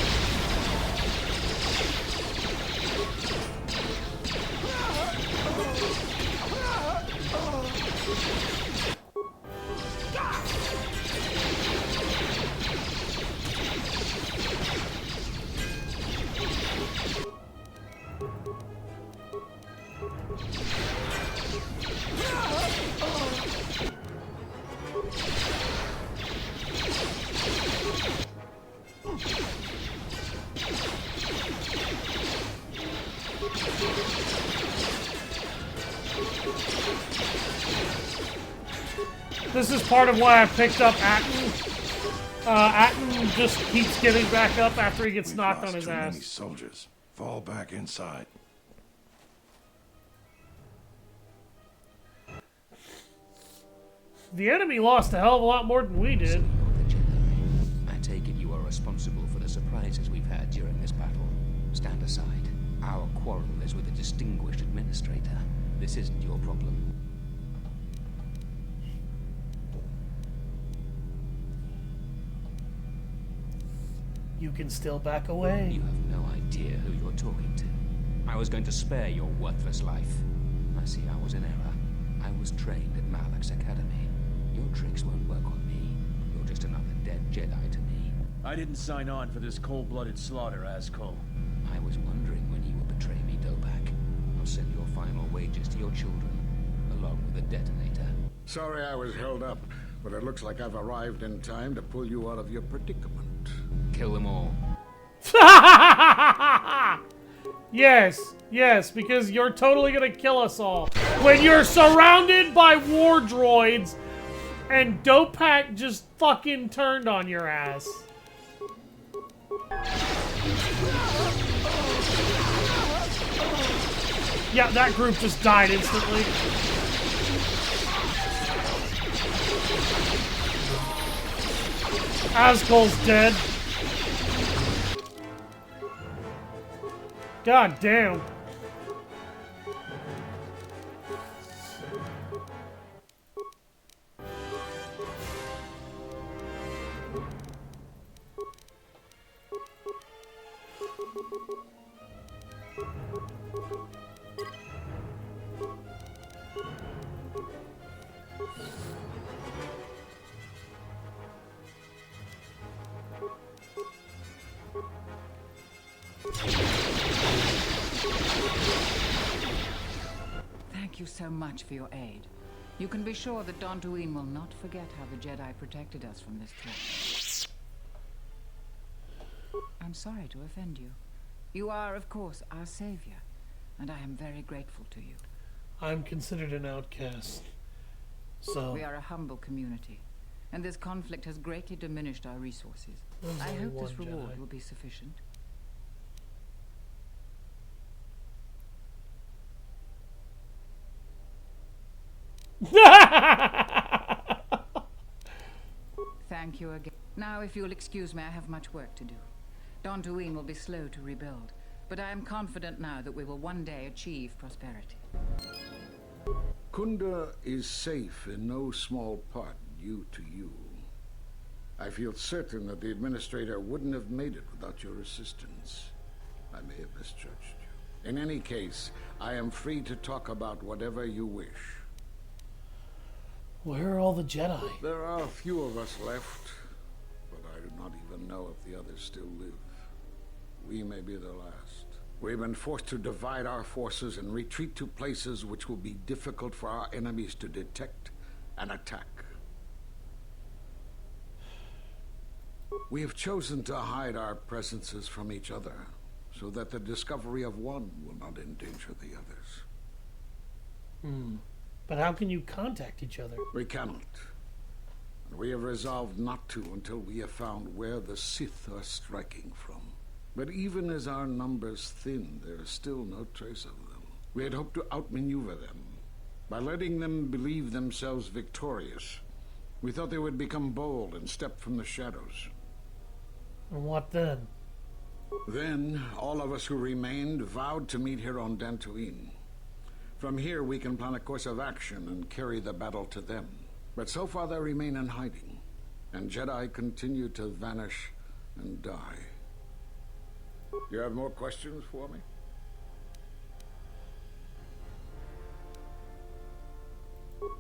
This is part of why I picked up Atten. Atten just keeps getting back up after he gets knocked on his Too ass. many soldiers. Fall back inside. The enemy lost a hell of a lot more than we did. I take it you are responsible for the surprises we've had during this battle. Stand aside. Our quarrel is with a distinguished administrator. This isn't your problem. You can still back away. You have no idea who you're talking to. I was going to spare your worthless life. I see I was in error. I was trained at Malak's academy. Your tricks won't work on me. You're just another dead Jedi to me. I didn't sign on for this cold-blooded slaughter, Azkul. I was wondering when you would betray me, Dopak. I'll send your final wages to your children, along with a detonator. Sorry I was held up, but it looks like I've arrived in time to pull you out of your predicament. Kill them all. Yes, yes, because you're totally gonna kill us all. When you're surrounded by war droids and Dopak just fucking turned on your ass. Yeah, that group just died instantly. Azkul's dead. God damn. Thank you so much for your aid. You can be sure that Dantooine will not forget how the Jedi protected us from this threat. I'm sorry to offend you. You are, of course, our savior, and I am very grateful to you. I'm considered an outcast, so... We are a humble community, and this conflict has greatly diminished our resources. I hope this reward will be sufficient. Thank you again. Now, if you'll excuse me, I have much work to do. Dantooine will be slow to rebuild, but I am confident now that we will one day achieve prosperity. Kunda is safe in no small part due to you. I feel certain that the Administrator wouldn't have made it without your assistance. I may have misjudged you. In any case, I am free to talk about whatever you wish. Where are all the Jedi? There are a few of us left, but I do not even know if the others still live. We may be the last. We've been forced to divide our forces and retreat to places which will be difficult for our enemies to detect and attack. We have chosen to hide our presences from each other, so that the discovery of one will not endanger the others. But how can you contact each other? We cannot. And we have resolved not to until we have found where the Sith are striking from. But even as our numbers thin, there is still no trace of them. We had hoped to outmaneuver them. By letting them believe themselves victorious, we thought they would become bold and step from the shadows. And what then? Then, all of us who remained vowed to meet here on Dantooine. From here, we can plan a course of action and carry the battle to them. But so far, they remain in hiding, and Jedi continue to vanish and die. You have more questions for me?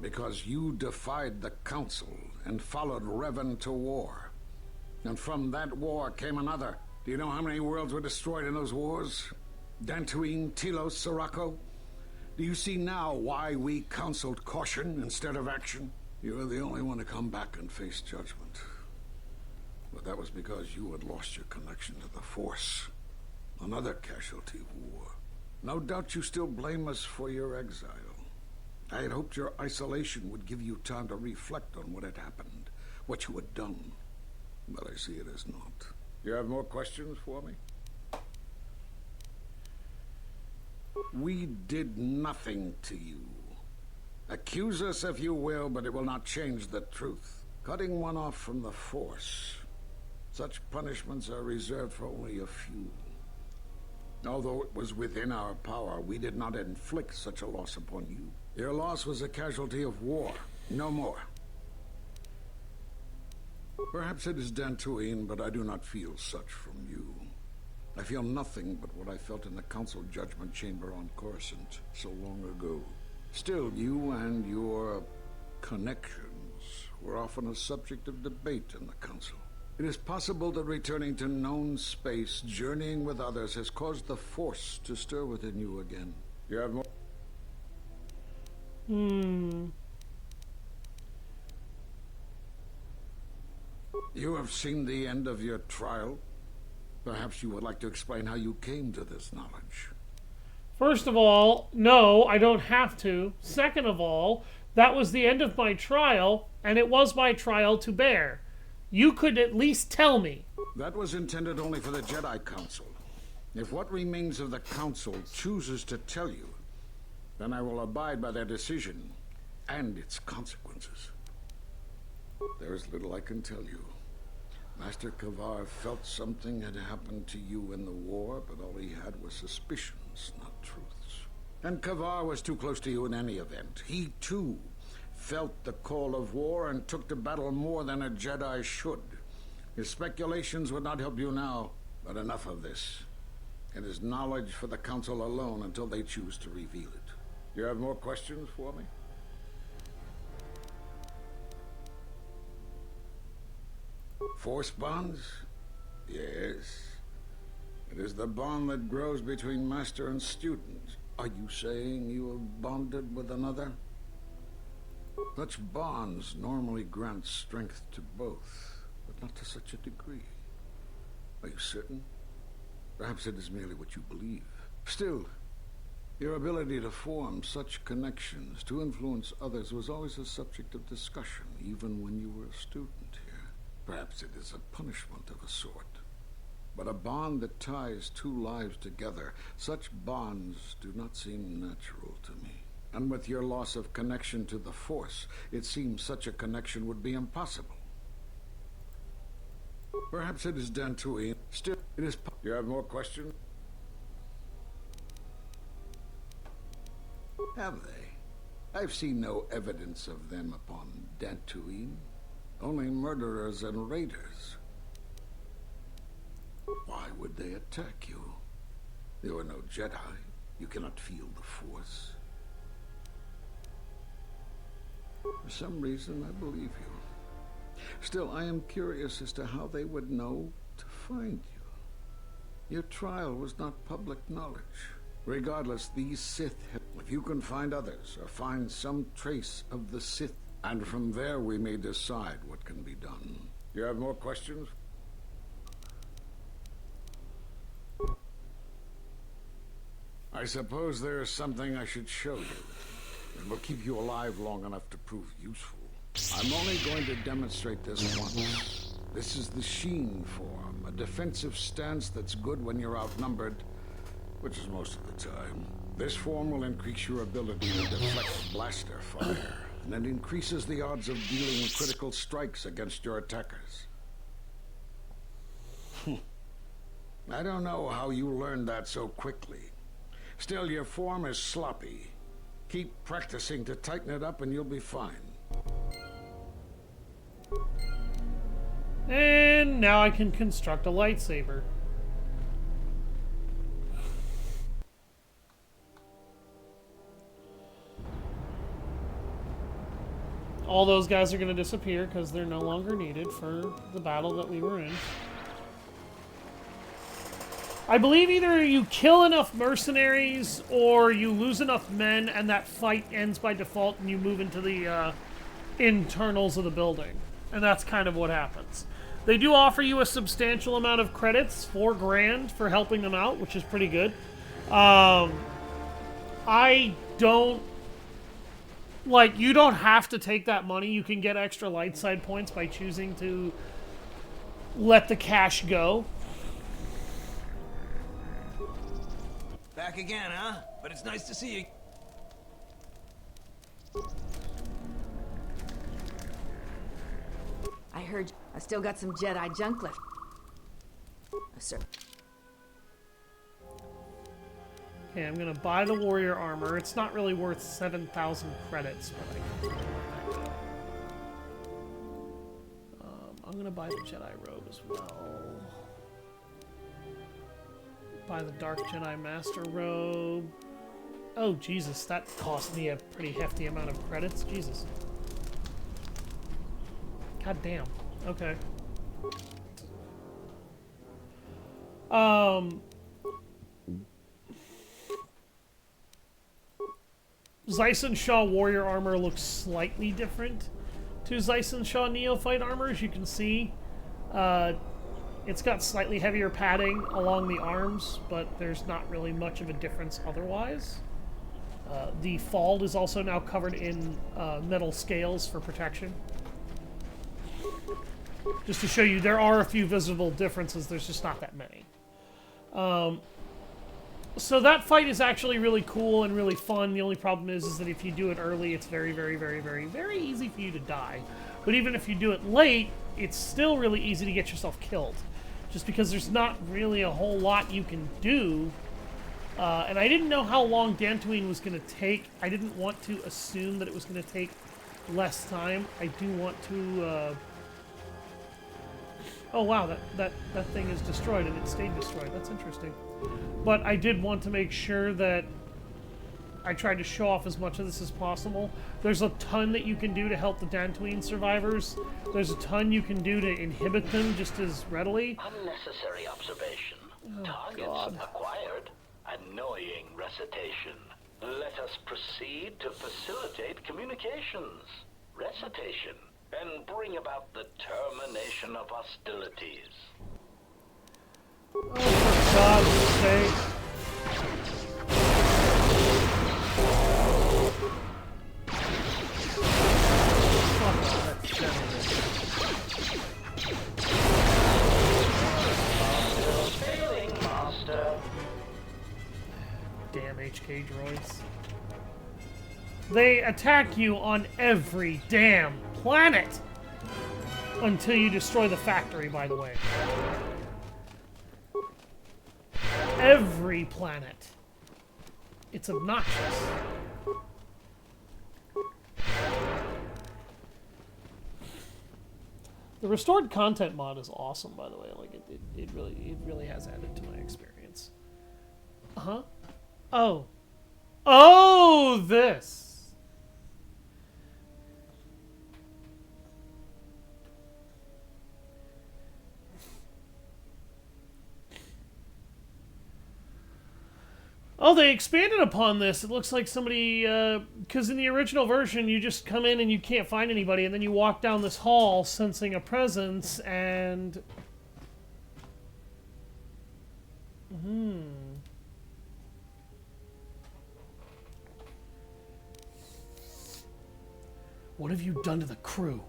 Because you defied the Council and followed Revan to war. And from that war came another. Do you know how many worlds were destroyed in those wars? Dantooine, Telos, Sirocco? Do you see now why we counseled caution instead of action? You were the only one to come back and face judgment. But that was because you had lost your connection to the Force. Another casualty of war. No doubt you still blame us for your exile. I had hoped your isolation would give you time to reflect on what had happened, what you had done. But I see it as not. You have more questions for me? We did nothing to you. Accuse us if you will, but it will not change the truth. Cutting one off from the Force. Such punishments are reserved for only a few. Although it was within our power, we did not inflict such a loss upon you. Your loss was a casualty of war, no more. Perhaps it is Dantooine, but I do not feel such from you. I feel nothing but what I felt in the Council Judgment Chamber on Coruscant so long ago. Still, you and your connections were often a subject of debate in the Council. It is possible that returning to known space, journeying with others, has caused the Force to stir within you again. You have more? You have seen the end of your trial. Perhaps you would like to explain how you came to this knowledge. First of all, no, I don't have to. Second of all, that was the end of my trial, and it was my trial to bear. You could at least tell me. That was intended only for the Jedi Council. If what remains of the Council chooses to tell you, then I will abide by their decision and its consequences. There is little I can tell you. Master Kavar felt something had happened to you in the war, but all he had was suspicions, not truths. And Kavar was too close to you in any event. He, too, felt the call of war and took to battle more than a Jedi should. His speculations would not help you now, but enough of this. It is knowledge for the Council alone until they choose to reveal it. You have more questions for me? Force bonds? Yes. It is the bond that grows between master and student. Are you saying you have bonded with another? Such bonds normally grant strength to both, but not to such a degree. Are you certain? Perhaps it is merely what you believe. Still, your ability to form such connections, to influence others, was always a subject of discussion, even when you were a student here. Perhaps it is a punishment of a sort. But a bond that ties two lives together, such bonds do not seem natural to me. And with your loss of connection to the Force, it seems such a connection would be impossible. Perhaps it is Dantooine. Still, it is... You have more questions? Have they? I've seen no evidence of them upon Dantooine. Only murderers and raiders. Why would they attack you? You are no Jedi. You cannot feel the Force. For some reason, I believe you. Still, I am curious as to how they would know to find you. Your trial was not public knowledge. Regardless, these Sith, if you can find others, or find some trace of the Sith, and from there we may decide what can be done. You have more questions? I suppose there is something I should show you. It will keep you alive long enough to prove useful. I'm only going to demonstrate this once. This is the Sheen form, a defensive stance that's good when you're outnumbered, which is most of the time. This form will increase your ability to deflect blaster fire, and it increases the odds of dealing critical strikes against your attackers. I don't know how you learned that so quickly. Still, your form is sloppy. Keep practicing to tighten it up and you'll be fine. And now I can construct a lightsaber. All those guys are going to disappear because they're no longer needed for the battle that we were in. I believe either you kill enough mercenaries or you lose enough men and that fight ends by default and you move into the internals of the building. And that's kind of what happens. They do offer you a substantial amount of credits, 4 grand for helping them out, which is pretty good. I don't... Like, you don't have to take that money. You can get extra light side points by choosing to let the cash go. Back again, huh? But it's nice to see you. I heard I still got some Jedi junk left. Sir. Okay, I'm gonna buy the warrior armor. It's not really worth 7,000 credits, but I can I'm gonna buy the Jedi robe as well. Buy the Dark Jedi Master robe. Oh, Jesus, that cost me a pretty hefty amount of credits. Jesus. God damn. Okay. Zyson Shaw warrior armor looks slightly different to Zyson Shaw neophyte armor, as you can see. It's got slightly heavier padding along the arms, but there's not really much of a difference otherwise. The fold is also now covered in metal scales for protection. Just to show you, there are a few visible differences, there's just not that many. So that fight is actually really cool and really fun. The only problem is that if you do it early, it's very, very, very, very, very easy for you to die. But even if you do it late, it's still really easy to get yourself killed. Just because there's not really a whole lot you can do. And I didn't know how long Dantooine was going to take. I didn't want to assume that it was going to take less time. I do want to... Oh wow, that thing is destroyed and it stayed destroyed. That's interesting. But I did want to make sure that I tried to show off as much of this as possible. There's a ton that you can do to help the Dantooine survivors. There's a ton you can do to inhibit them just as readily. Unnecessary observation. Targets acquired. Annoying recitation. Let us proceed to facilitate communications. Recitation. And bring about the termination of hostilities. Oh, for God's sake. Failing, Master. Damn HK droids. They attack you on every damn planet! Until you destroy the factory, by the way. Every planet. It's obnoxious. The restored content mod is awesome, by the way. Like it really has added to my experience. Uh-huh. Oh. Oh, this. Oh, they expanded upon this. It looks like somebody, because in the original version, you just come in and you can't find anybody, and then you walk down this hall sensing a presence, and... What have you done to the crew?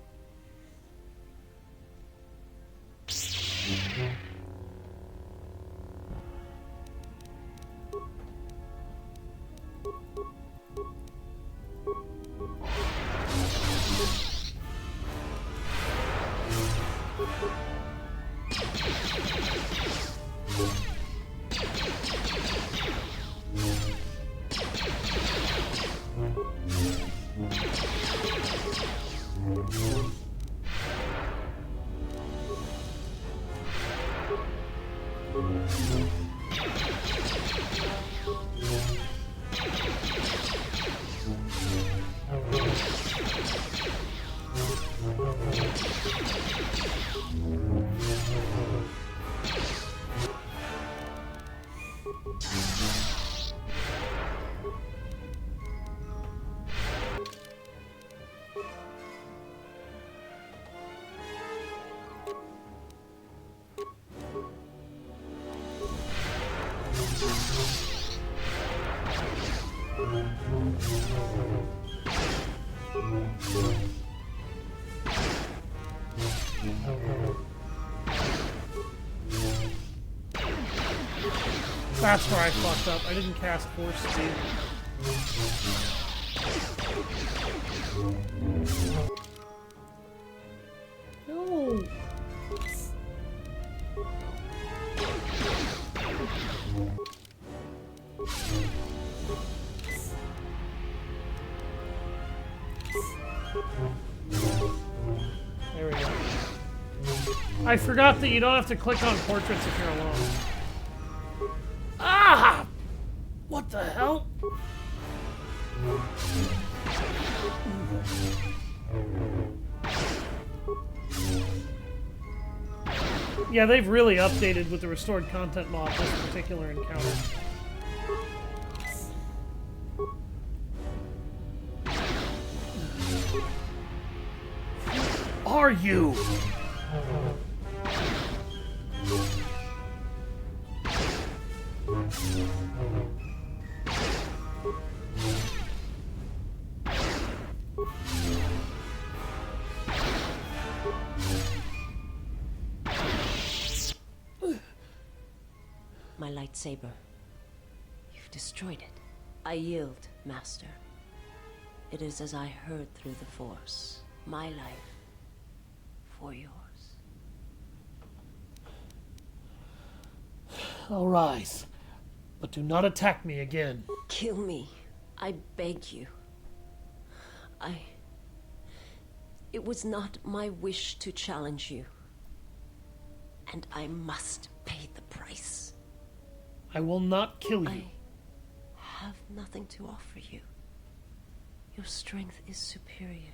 That's where I fucked up. I didn't cast Force Speed. No. There we go. I forgot that you don't have to click on portraits if you're alone. Ah! What the hell? Yeah, they've really updated with the restored content mod this particular encounter. Are you? My lightsaber. You've destroyed it. I yield, Master. It is as I heard through the Force. My life for yours. I'll rise, but do not attack me again. Kill me. I beg you. It was not my wish to challenge you. And I must pay the price. I will not kill you. I have nothing to offer you. Your strength is superior.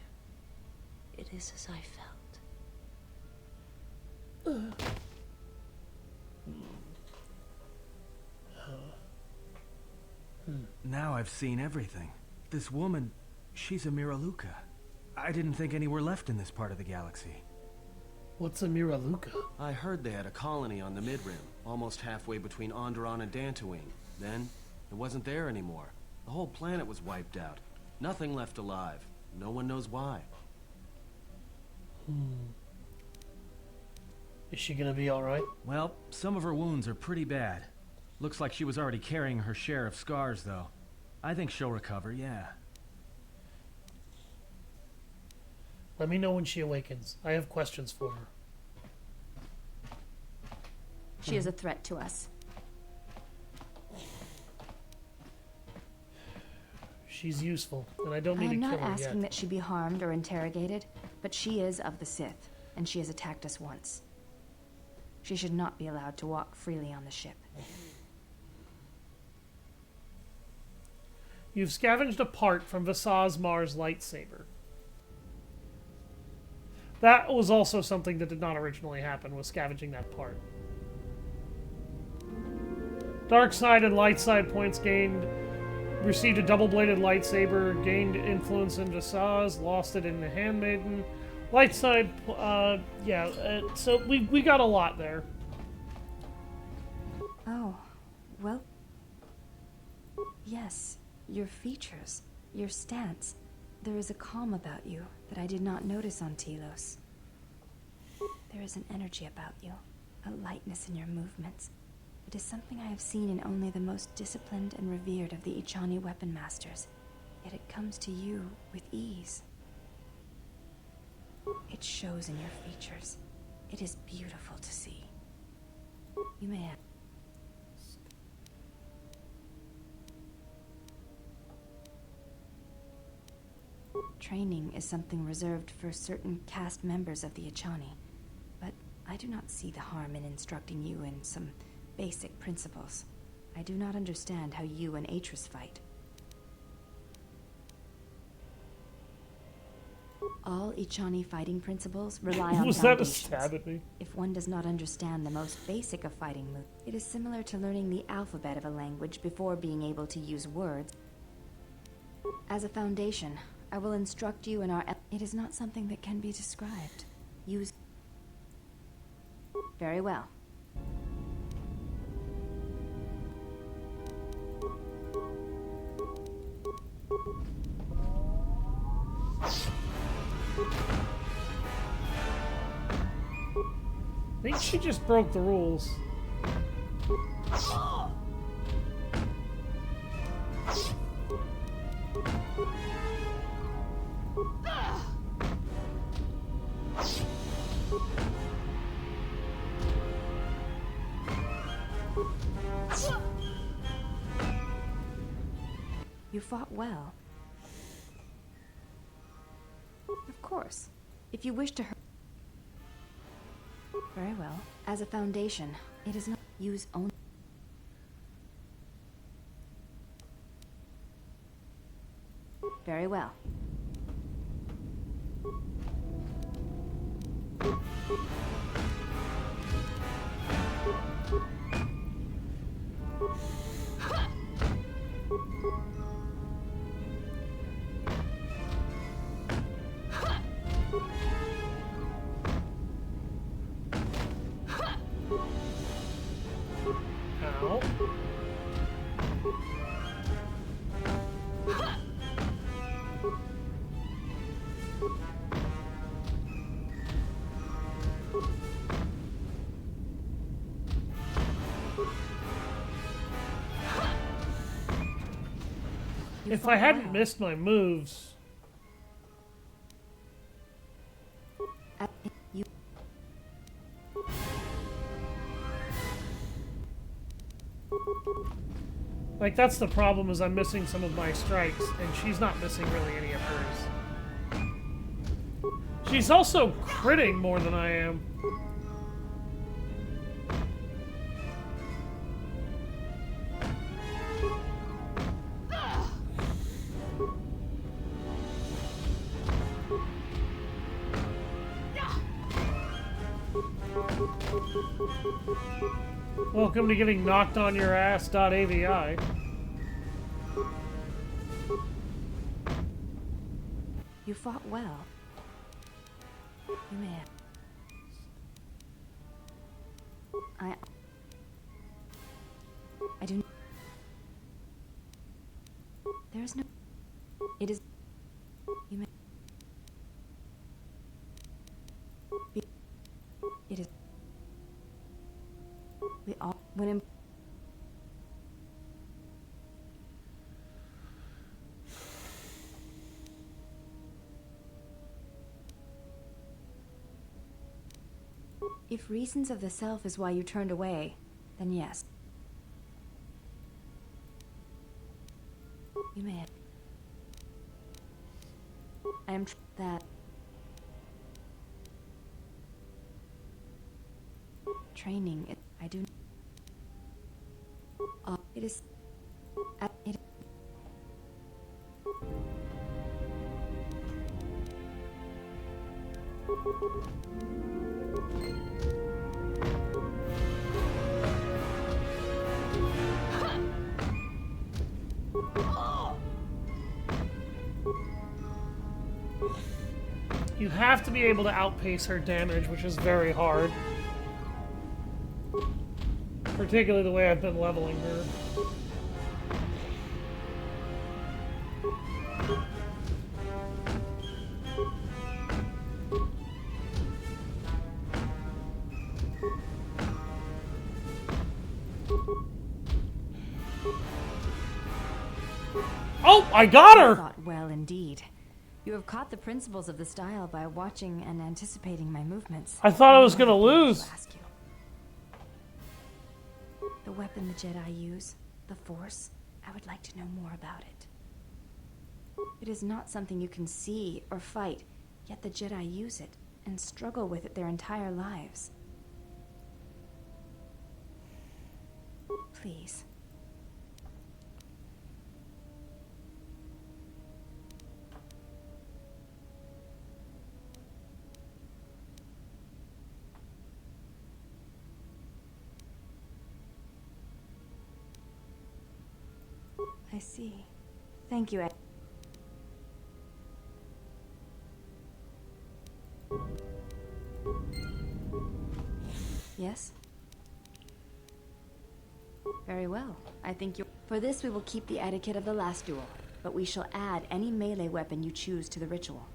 It is as I felt. Now I've seen everything. This woman, she's a Miraluka. I didn't think any were left in this part of the galaxy. What's a Miraluka? I heard they had a colony on the Mid-Rim, almost halfway between Onderon and Dantooine. Then, it wasn't there anymore. The whole planet was wiped out. Nothing left alive. No one knows why. Is she gonna be alright? Well, some of her wounds are pretty bad. Looks like she was already carrying her share of scars, though. I think she'll recover, yeah. Let me know when she awakens. I have questions for her. She is a threat to us. She's useful, and I don't need to I'm kill not her asking yet. that she be harmed or interrogated, but she is of the Sith, and she has attacked us once. She should not be allowed to walk freely on the ship. You've scavenged a part from Visaz Mar's lightsaber. That was also something that did not originally happen, was scavenging that part. Dark side and light side points gained. Received a double-bladed lightsaber. Gained influence in Visaz. Lost it in the Handmaiden. Light side, so we got a lot there. Oh, well... Yes, your features, your stance. There is a calm about you that I did not notice on Telos. There is an energy about you, a lightness in your movements. It is something I have seen in only the most disciplined and revered of the Ichani weapon masters, yet it comes to you with ease. It shows in your features. It is beautiful to see. You may have... Training is something reserved for certain caste members of the Ichani, but I do not see the harm in instructing you in some basic principles. I do not understand how you and Atris fight. All Ichani fighting principles rely on Was that a foundations. stab at me? If one does not understand the most basic of fighting moves, it is similar to learning the alphabet of a language before being able to use words. As a foundation, I will instruct you in our... It is not something that can be described. Use... Very well. I think she just broke the rules. You fought well. Of course. If you wish to hurt... Very well. As a foundation, it is not use only... Very well. Ow. If I hadn't missed my moves... Like, that's the problem, is I'm missing some of my strikes, and she's not missing really any of hers. She's also critting more than I am. Welcome to getting knocked on your ass.avi. You fought well. You may have... I do... There is no... It is... You may... It is... We all... When in... If reasons of the self is why you turned away, then yes. You may have... I am that... Training, I do... it is... it... You have to be able to outpace her damage, which is very hard. Particularly the way I've been leveling her. Oh, I got her! Thought well indeed. You have caught the principles of the style by watching and anticipating my movements. I thought I was gonna lose. The weapon the Jedi use, the Force, I would like to know more about it. It is not something you can see or fight, yet the Jedi use it and struggle with it their entire lives. please. I see. Thank you, Ed. Yes? Very well. I think you... For this, we will keep the etiquette of the last duel, but we shall add any melee weapon you choose to the ritual.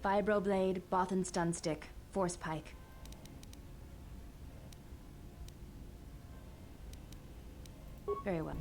Vibroblade, Bothan stun stick, force pike. Very well.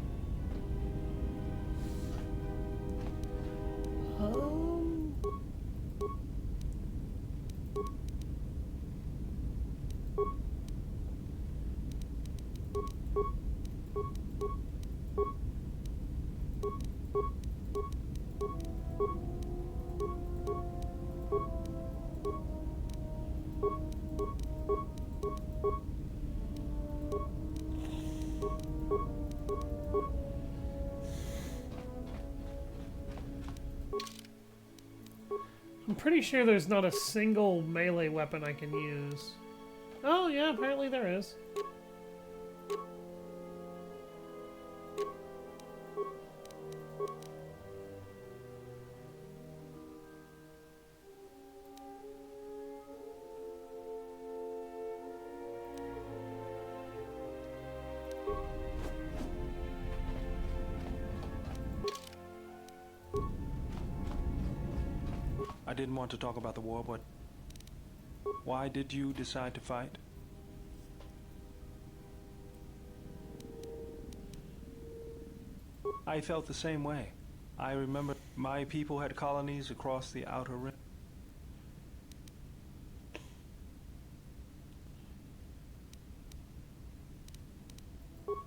I'm pretty sure there's not a single melee weapon I can use. Oh yeah, apparently there is. I didn't want to talk about the war, but why did you decide to fight? I felt the same way. I remember my people had colonies across the Outer Rim.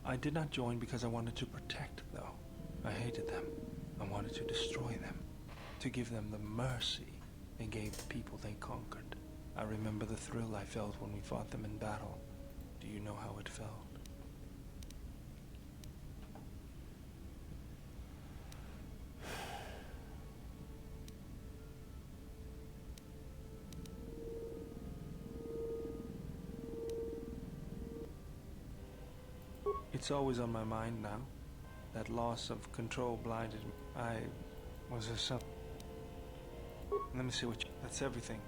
I did not join because I wanted to protect, though. I hated them. I wanted to destroy them. To give them the mercy they gave the people they conquered. I remember the thrill I felt when we fought them in battle. Do you know how it felt? It's always on my mind now. That loss of control blinded me. I was a son. Let me see what you... That's everything.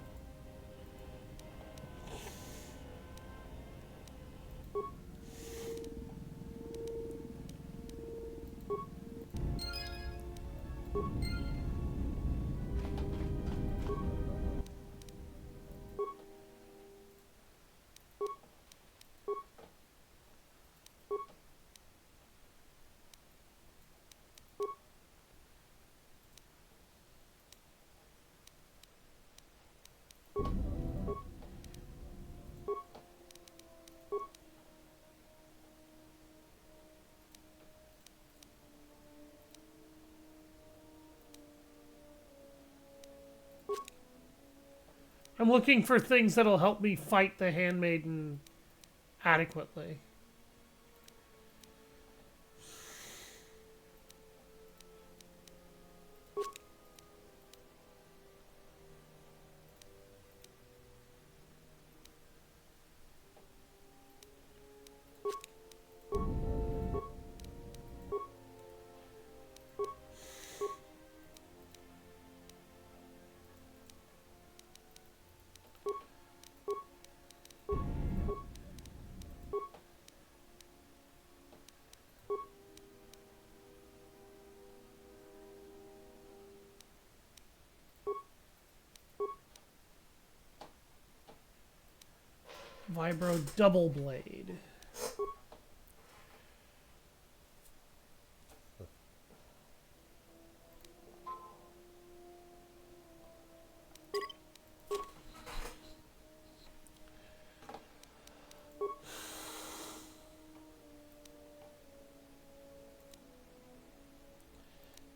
I'm looking for things that'll help me fight the Handmaiden adequately. Vibro double blade.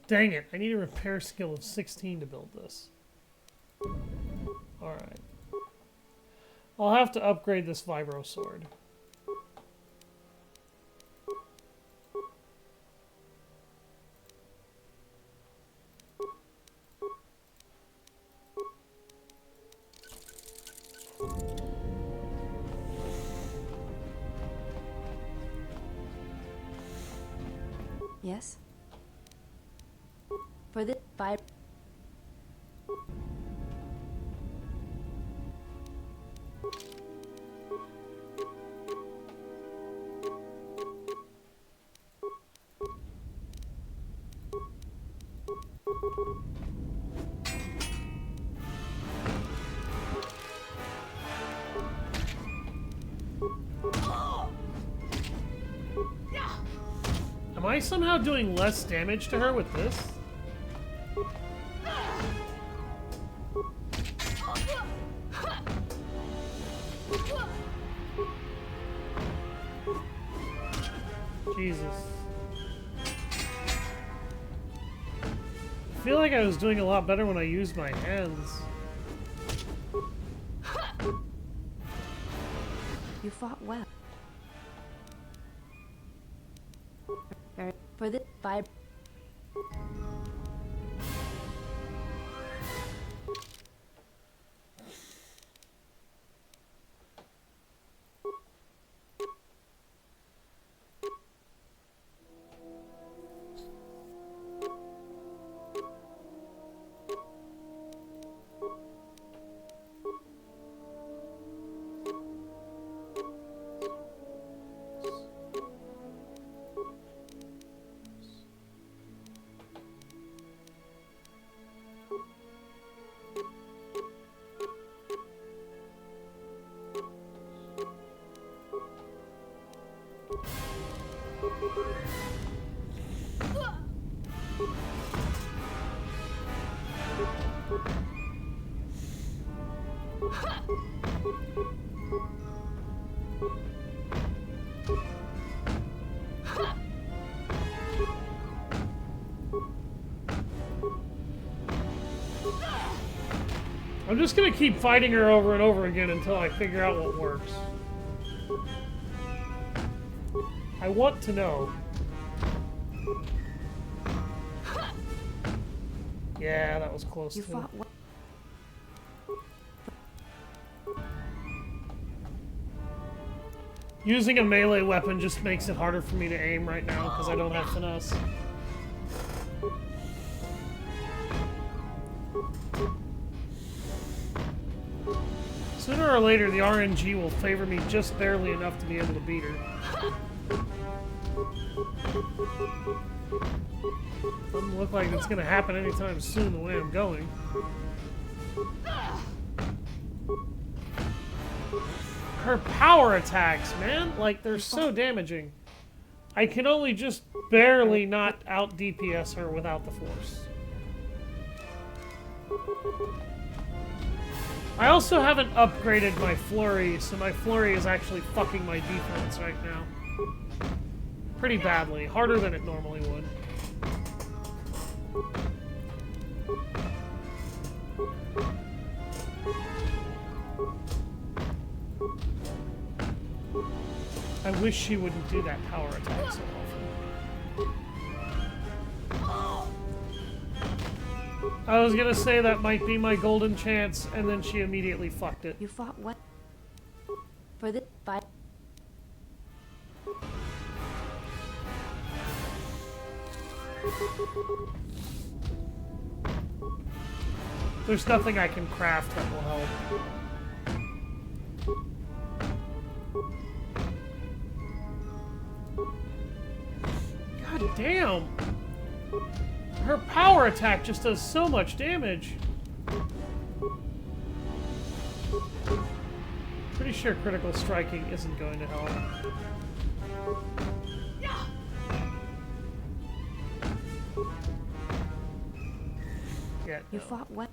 Dang it, I need a repair skill of 16 to build this. Alright. I'll have to upgrade this vibro sword. Yes? For the fire. Am I somehow doing less damage to her with this? Jesus. I feel like I was doing a lot better when I used my hands. You fought well. For the fire. I'm just gonna keep fighting her over and over again until I figure out what works. I want to know. Yeah, that was close You too. fought well. Using a melee weapon just makes it harder for me to aim right now because I don't have finesse. Sooner or later, the RNG will favor me just barely enough to be able to beat her. Doesn't look like it's gonna happen anytime soon the way I'm going. Her power attacks, man! Like, they're so damaging. I can only just barely not out DPS her without the force. I also haven't upgraded my flurry, so my flurry is actually fucking my defense right now. Pretty badly. Harder than it normally would. I wish she wouldn't do that power attack so often. I was gonna say that might be my golden chance, and then she immediately fucked it. You fought what? For the fight. There's nothing I can craft that will help. God damn! Her power attack just does so much damage. Pretty sure critical striking isn't going to help. Yeah, You fought what?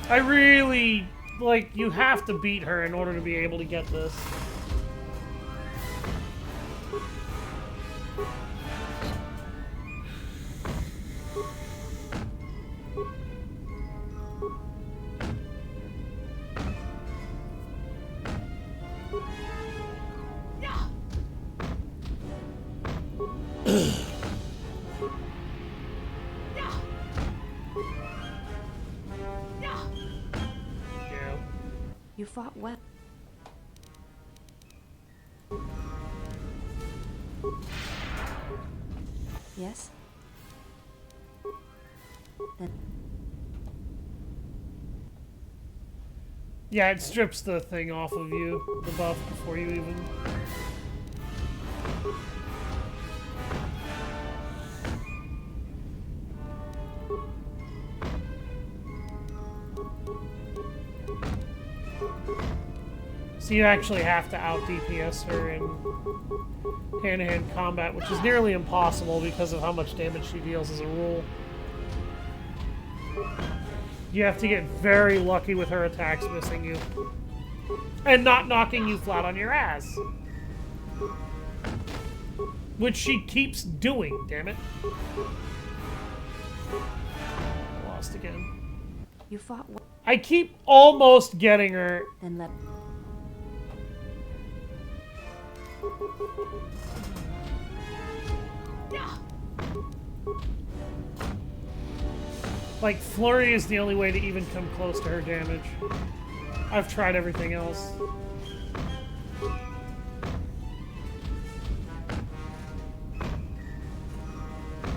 I really, like, you have to beat her in order to be able to get this. You fought well. Yes? Then Yeah, it strips the thing off of you, the buff, before you even... So you actually have to out DPS her in hand-to-hand combat, which is nearly impossible because of how much damage she deals as a rule. You have to get very lucky with her attacks missing you. And not knocking you flat on your ass. Which she keeps doing, damn it. I lost again. you fought. I keep almost getting her. Then let. Like, Flurry is the only way to even come close to her damage. I've tried everything else.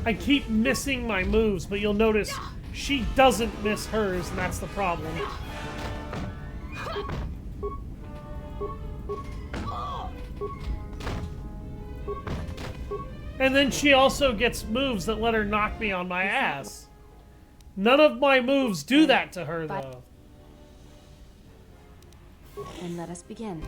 I keep missing my moves, but you'll notice she doesn't miss hers, and that's the problem. And then she also gets moves that let her knock me on my ass. None of my moves do that to her, though. And let us begin.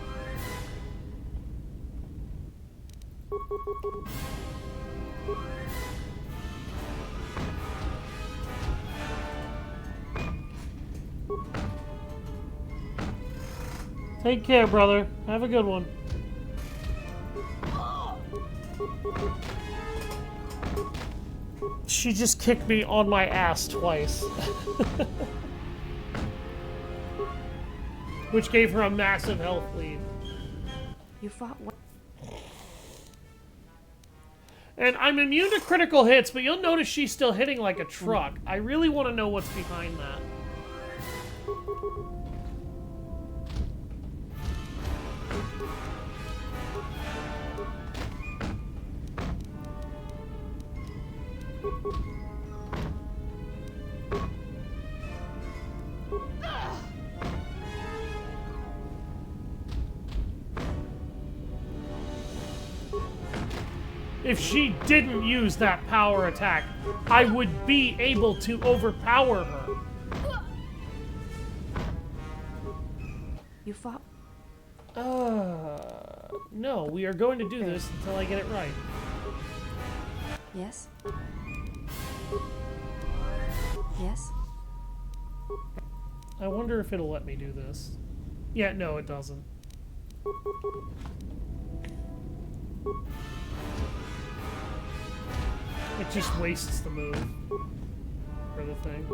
Take care, brother. Have a good one. She just kicked me on my ass twice. Which gave her a massive health lead. You fought what? And I'm immune to critical hits, but you'll notice she's still hitting like a truck. I really want to know what's behind that. If she didn't use that power attack, I would be able to overpower her. You fought. No, we are going to do this until I get it right. Yes? Yes? I wonder if it'll let me do this. Yeah, no, it doesn't. It just wastes the move for the thing.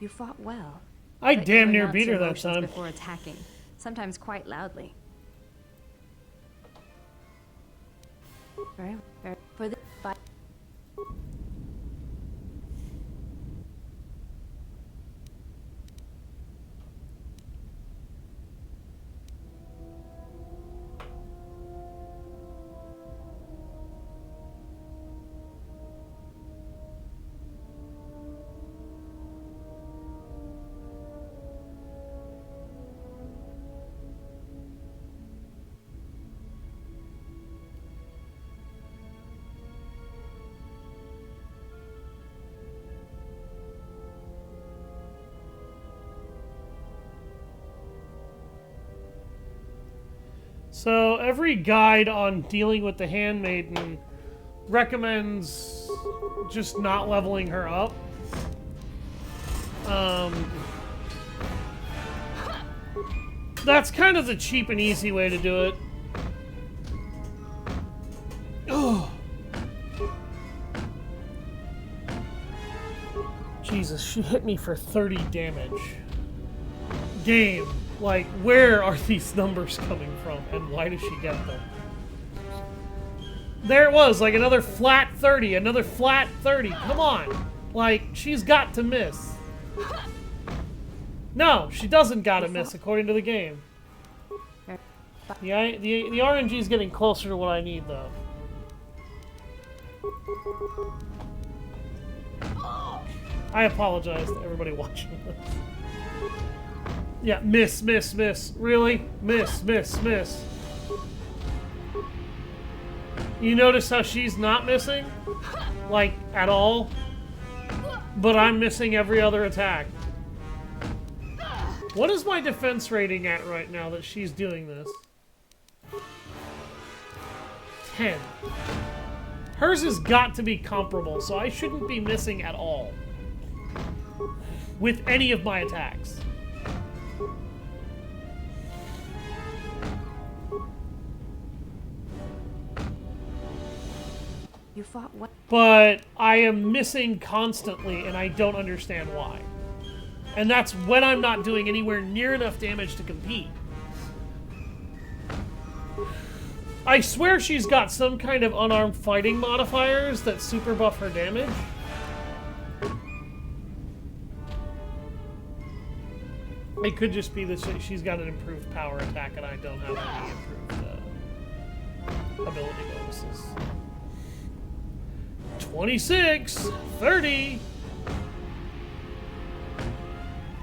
You fought well. I but damn you near announced beat her your that motions time. Before attacking, sometimes quite loudly. Very for the fight. So every guide on dealing with the Handmaiden recommends just not leveling her up. That's kind of the cheap and easy way to do it. Oh. Jesus, she hit me for 30 damage. Game, like, where are these numbers coming from, and why does she get them? There it was, like another flat 30, another flat 30. Come on. Like, she's got to miss. No, she doesn't gotta miss, according to the game. The RNG is getting closer to what I need, though. I apologize to everybody watching this. Yeah, miss, miss, miss. Really? Miss, miss, miss. You notice how she's not missing? Like, at all? But I'm missing every other attack. What is my defense rating at right now that she's doing this? 10. Hers has got to be comparable, so I shouldn't be missing at all. With any of my attacks. You fought what? But I am missing constantly, and I don't understand why. And that's when I'm not doing anywhere near enough damage to compete. I swear she's got some kind of unarmed fighting modifiers that super buff her damage. It could just be that she's got an improved power attack and I don't have any improved ability bonuses. 26, 30,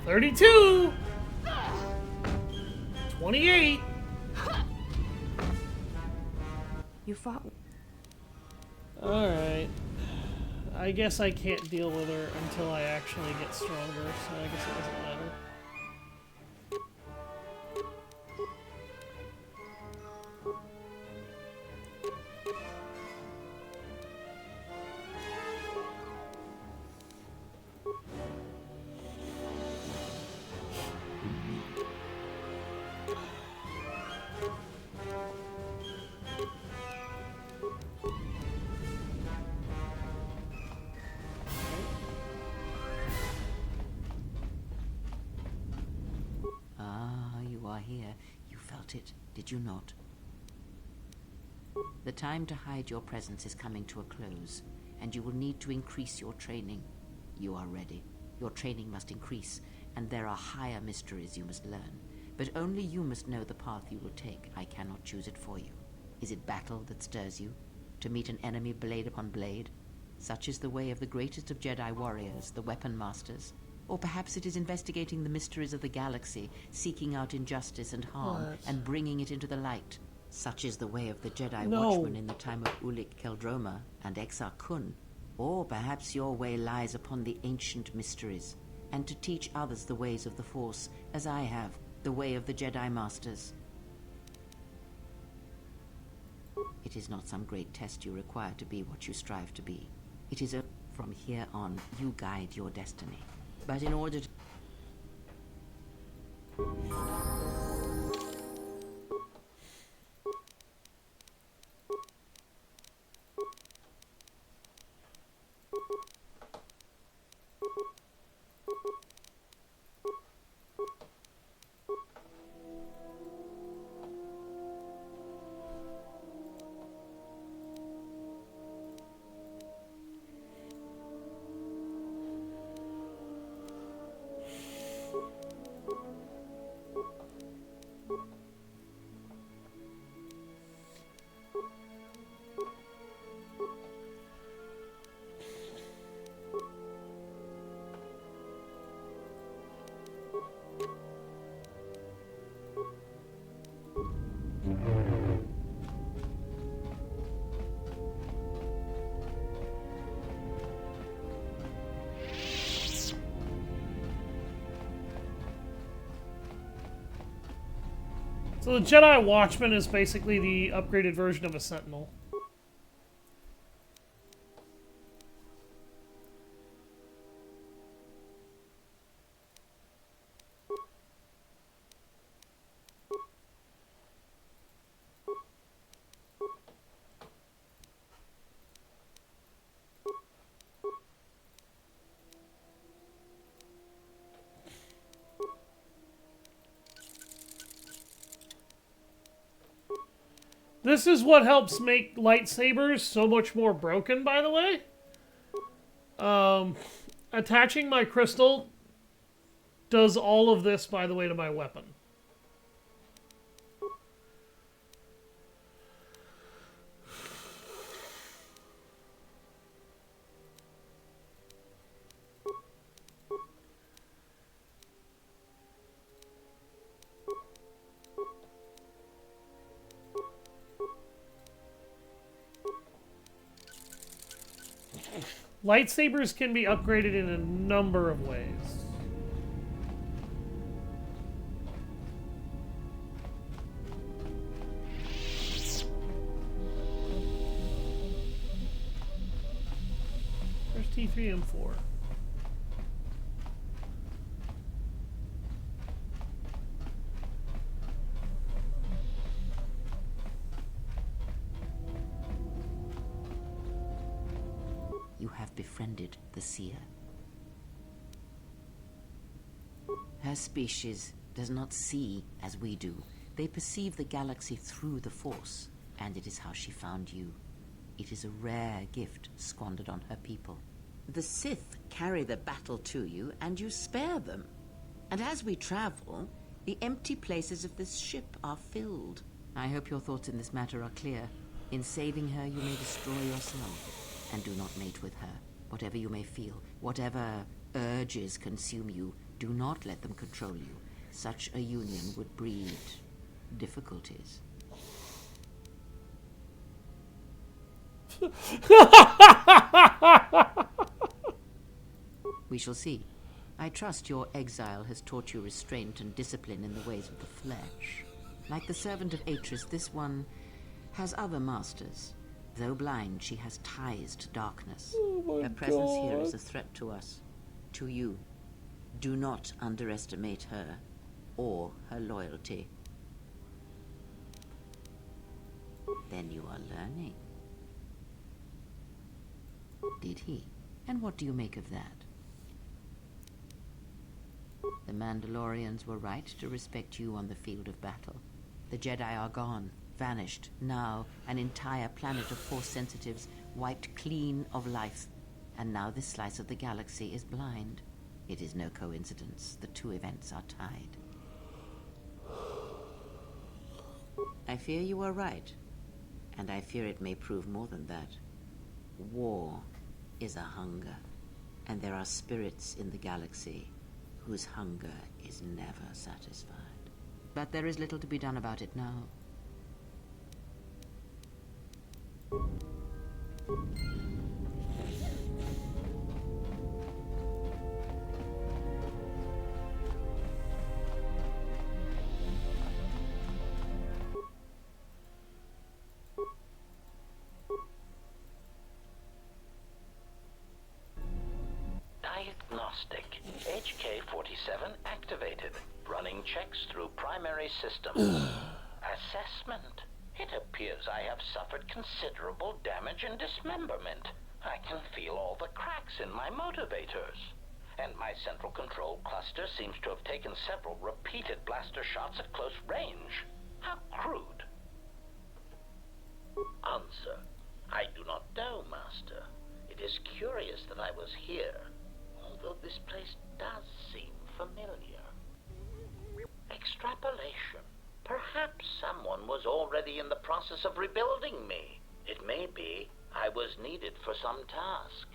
32, 28. You fought. Alright. I guess I can't deal with her until I actually get stronger, so I guess it doesn't matter. It, did you not? The time to hide your presence is coming to a close, and you will need to increase your training. You are ready. Your training must increase, and there are higher mysteries you must learn. But only you must know the path you will take. I cannot choose it for you. Is it battle that stirs you? To meet an enemy blade upon blade? Such is the way of the greatest of Jedi warriors, the weapon masters. Or perhaps it is investigating the mysteries of the galaxy, seeking out injustice and harm, and bringing it into the light. Such is the way of the Jedi Watchmen in the time of Ulic Qel-Droma and Exar Kun. Or perhaps your way lies upon the ancient mysteries, and to teach others the ways of the Force, as I have, the way of the Jedi Masters. It is not some great test you require to be what you strive to be. It is from here on, you guide your destiny. But in order to... So the Jedi Watchman is basically the upgraded version of a Sentinel. This is what helps make lightsabers so much more broken, by the way. Attaching my crystal does all of this, by the way, to my weapon. Lightsabers can be upgraded in a number of ways. There's T3 and 4. You have befriended the seer. Her species does not see as we do. They perceive the galaxy through the Force, and it is how she found you. It is a rare gift squandered on her people. The Sith carry the battle to you, and you spare them. And as we travel, the empty places of this ship are filled. I hope your thoughts in this matter are clear. In saving her, you may destroy yourself. And do not mate with her. Whatever you may feel, whatever urges consume you, do not let them control you. Such a union would breed difficulties. We shall see. I trust your exile has taught you restraint and discipline in the ways of the flesh. Like the servant of Atris, this one has other masters. Though blind, she has ties to darkness. Her presence here is a threat to us, to you. Do not underestimate her or her loyalty. Then you are learning. Did he? And what do you make of that? The Mandalorians were right to respect you on the field of battle. The Jedi are gone. Vanished. Now, an entire planet of Force sensitives wiped clean of life. And now this slice of the galaxy is blind. It is no coincidence. The two events are tied. I fear you are right. And I fear it may prove more than that. War is a hunger. And there are spirits in the galaxy whose hunger is never satisfied. But there is little to be done about it now. Diagnostic. HK-47 activated. Running checks through primary systems. Assessment. It appears I have suffered considerable damage and dismemberment. I can feel all the cracks in my motivators. And my central control cluster seems to have taken several repeated blaster shots at close range. How crude. Answer. I do not know, Master. It is curious that I was here, although this place does seem familiar. Extrapolation. Perhaps someone was already in the process of rebuilding me. It may be I was needed for some task.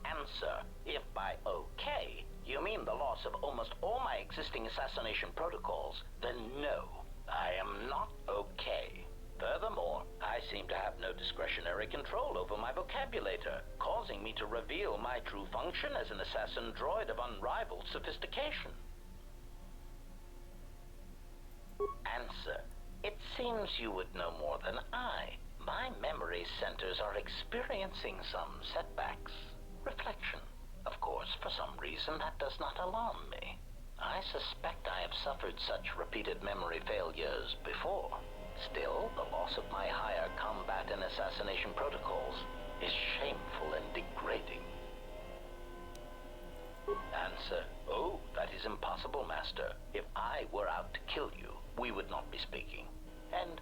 Answer. If by okay, you mean the loss of almost all my existing assassination protocols, then no, I am not okay. Furthermore, I seem to have no discretionary control over my vocabulator, causing me to reveal my true function as an assassin droid of unrivaled sophistication. Answer. It seems you would know more than I. My memory centers are experiencing some setbacks. Reflection. Of course, for some reason, that does not alarm me. I suspect I have suffered such repeated memory failures before. Still, the loss of my higher combat and assassination protocols is shameful and degrading. Answer. Oh, that is impossible, Master. If I were out to kill you, we would not be speaking. And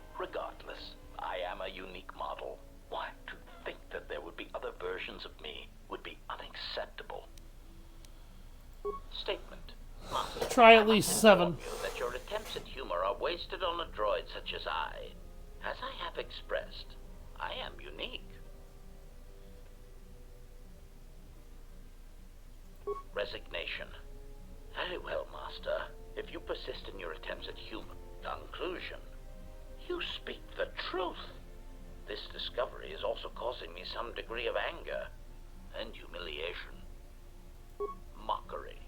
am a unique model. Why, to think that there would be other versions of me would be unacceptable. Statement. Master, Try at least 7. that your attempts at humor are wasted on a droid such as I. As I have expressed, I am unique. Resignation. Very well, Master. If you persist in your attempts at humor. Conclusion. You speak the truth. This discovery is also causing me some degree of anger and humiliation. Mockery.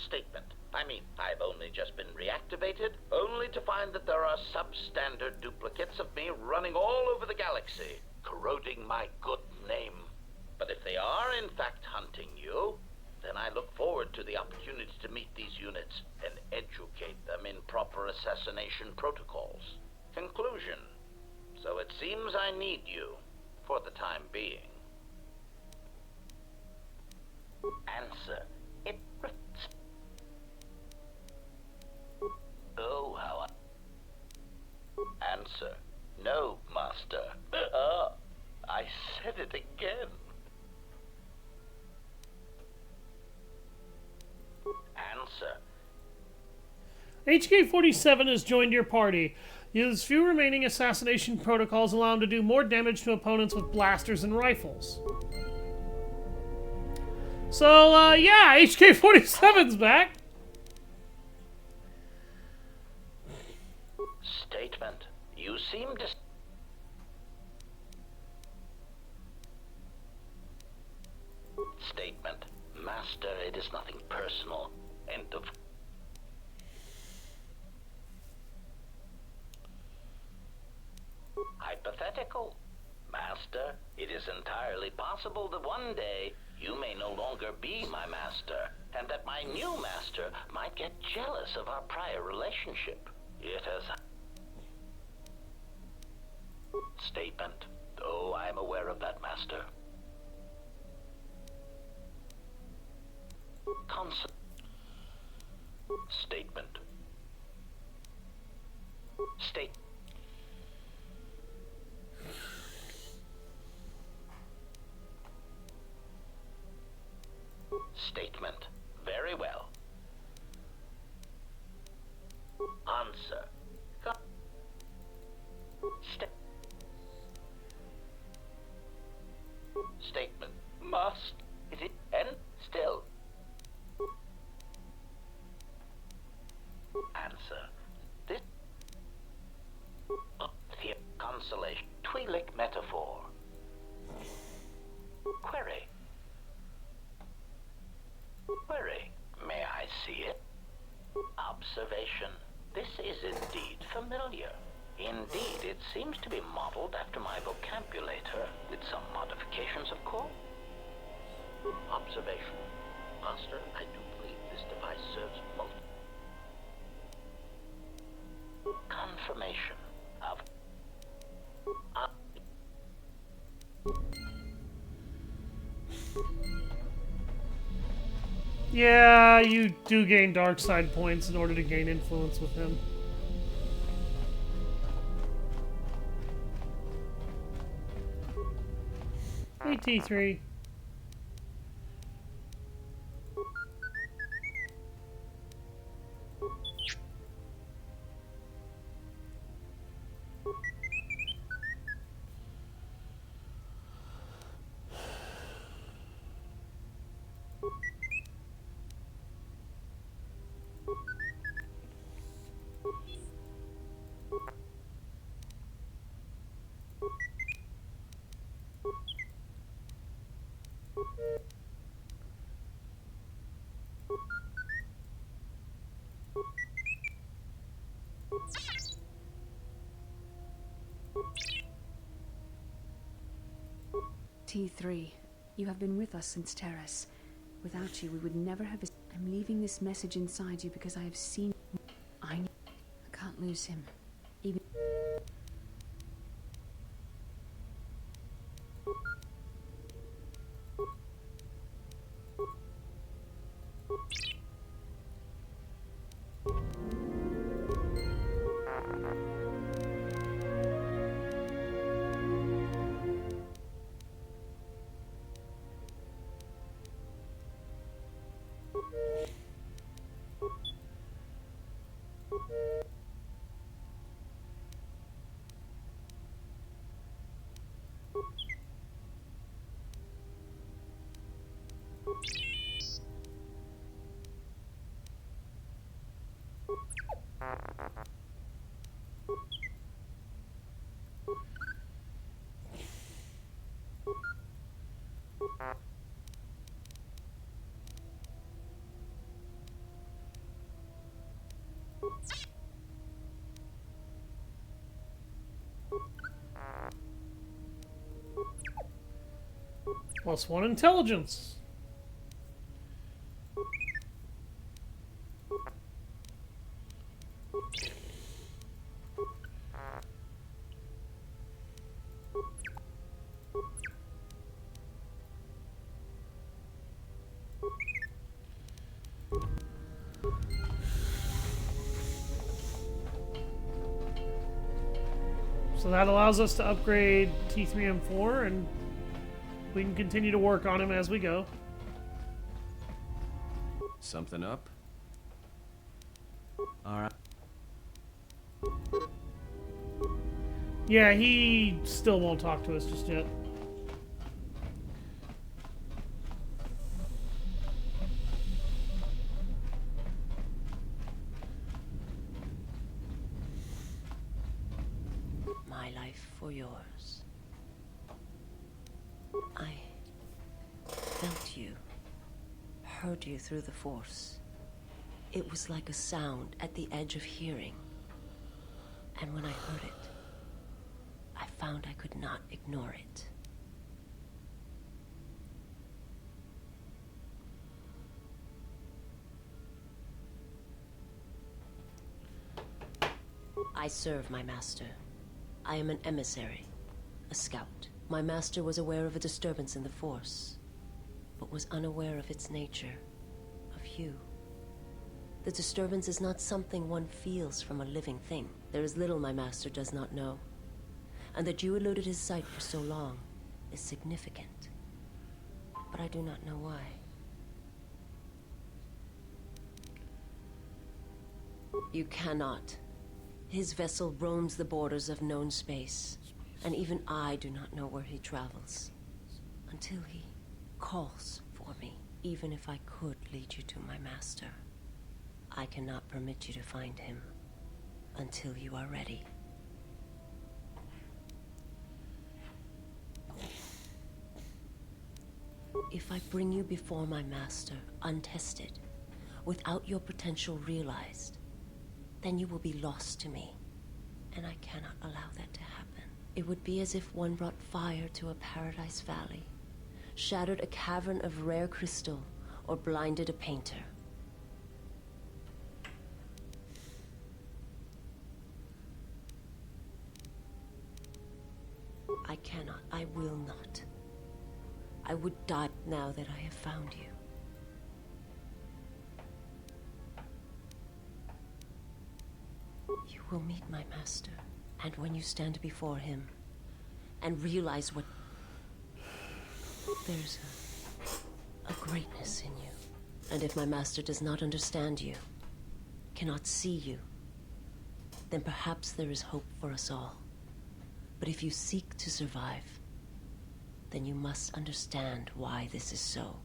Statement. I mean, I've only just been reactivated, only to find that there are substandard duplicates of me running all over the galaxy, corroding my good name. But if they are in fact hunting you, then I look forward to the opportunity to meet these units and educate them in proper assassination protocols. Conclusion. So it seems I need you, for the time being. Answer. Oh, how Answer. No, Master. I said it again. Answer. HK-47 has joined your party. Use few remaining assassination protocols allow him to do more damage to opponents with blasters and rifles. So, yeah, HK-47's back. Statement. You seem to... Statement. Master, it is nothing personal. End of... Hypothetical. Master, it is entirely possible that one day you may no longer be my master, and that my new master might get jealous of our prior relationship. It has... Statement. Oh, I am aware of that, Master. Statement. Statement. Very well. Answer. Statement. Must. Is it and still? Answer. This. Here. Consolation. Twi'lek metaphor. Query. Query. May I see it? Observation. This is indeed familiar. Indeed, it seems to be modeled after my vocabulator, with some modifications, of course. Observation. Master, I do believe this device serves multiple... Confirmation of... Yeah, you do gain dark side points in order to gain influence with him. Hey, T3. T3, you have been with us since Terrace. Without you, we would never have... I'm leaving this message inside you because I have seen... I can't lose him. Even... +1 intelligence. So that allows us to upgrade T3M4, and we can continue to work on him as we go. Something up? Alright. Yeah, he still won't talk to us just yet. My life for yours. I felt you, heard you through the Force. It was like a sound at the edge of hearing. And when I heard it, I found I could not ignore it. I serve my master. I am an emissary, a scout. My master was aware of a disturbance in the Force, but was unaware of its nature, of you. The disturbance is not something one feels from a living thing. There is little my master does not know, and that you eluded his sight for so long is significant. But I do not know why. You cannot. His vessel roams the borders of known space, and even I do not know where he travels. Until he calls for me. Even if I could lead you to my master, I cannot permit you to find him until you are ready. If I bring you before my master, untested, without your potential realized, then you will be lost to me, and I cannot allow that to happen. It would be as if one brought fire to a paradise valley, shattered a cavern of rare crystal, or blinded a painter. I cannot, I will not. I would die now that I have found you. You will meet my master, and when you stand before him and realize what... There's a greatness in you. And if my master does not understand you, cannot see you, then perhaps there is hope for us all. But if you seek to survive, then you must understand why this is so.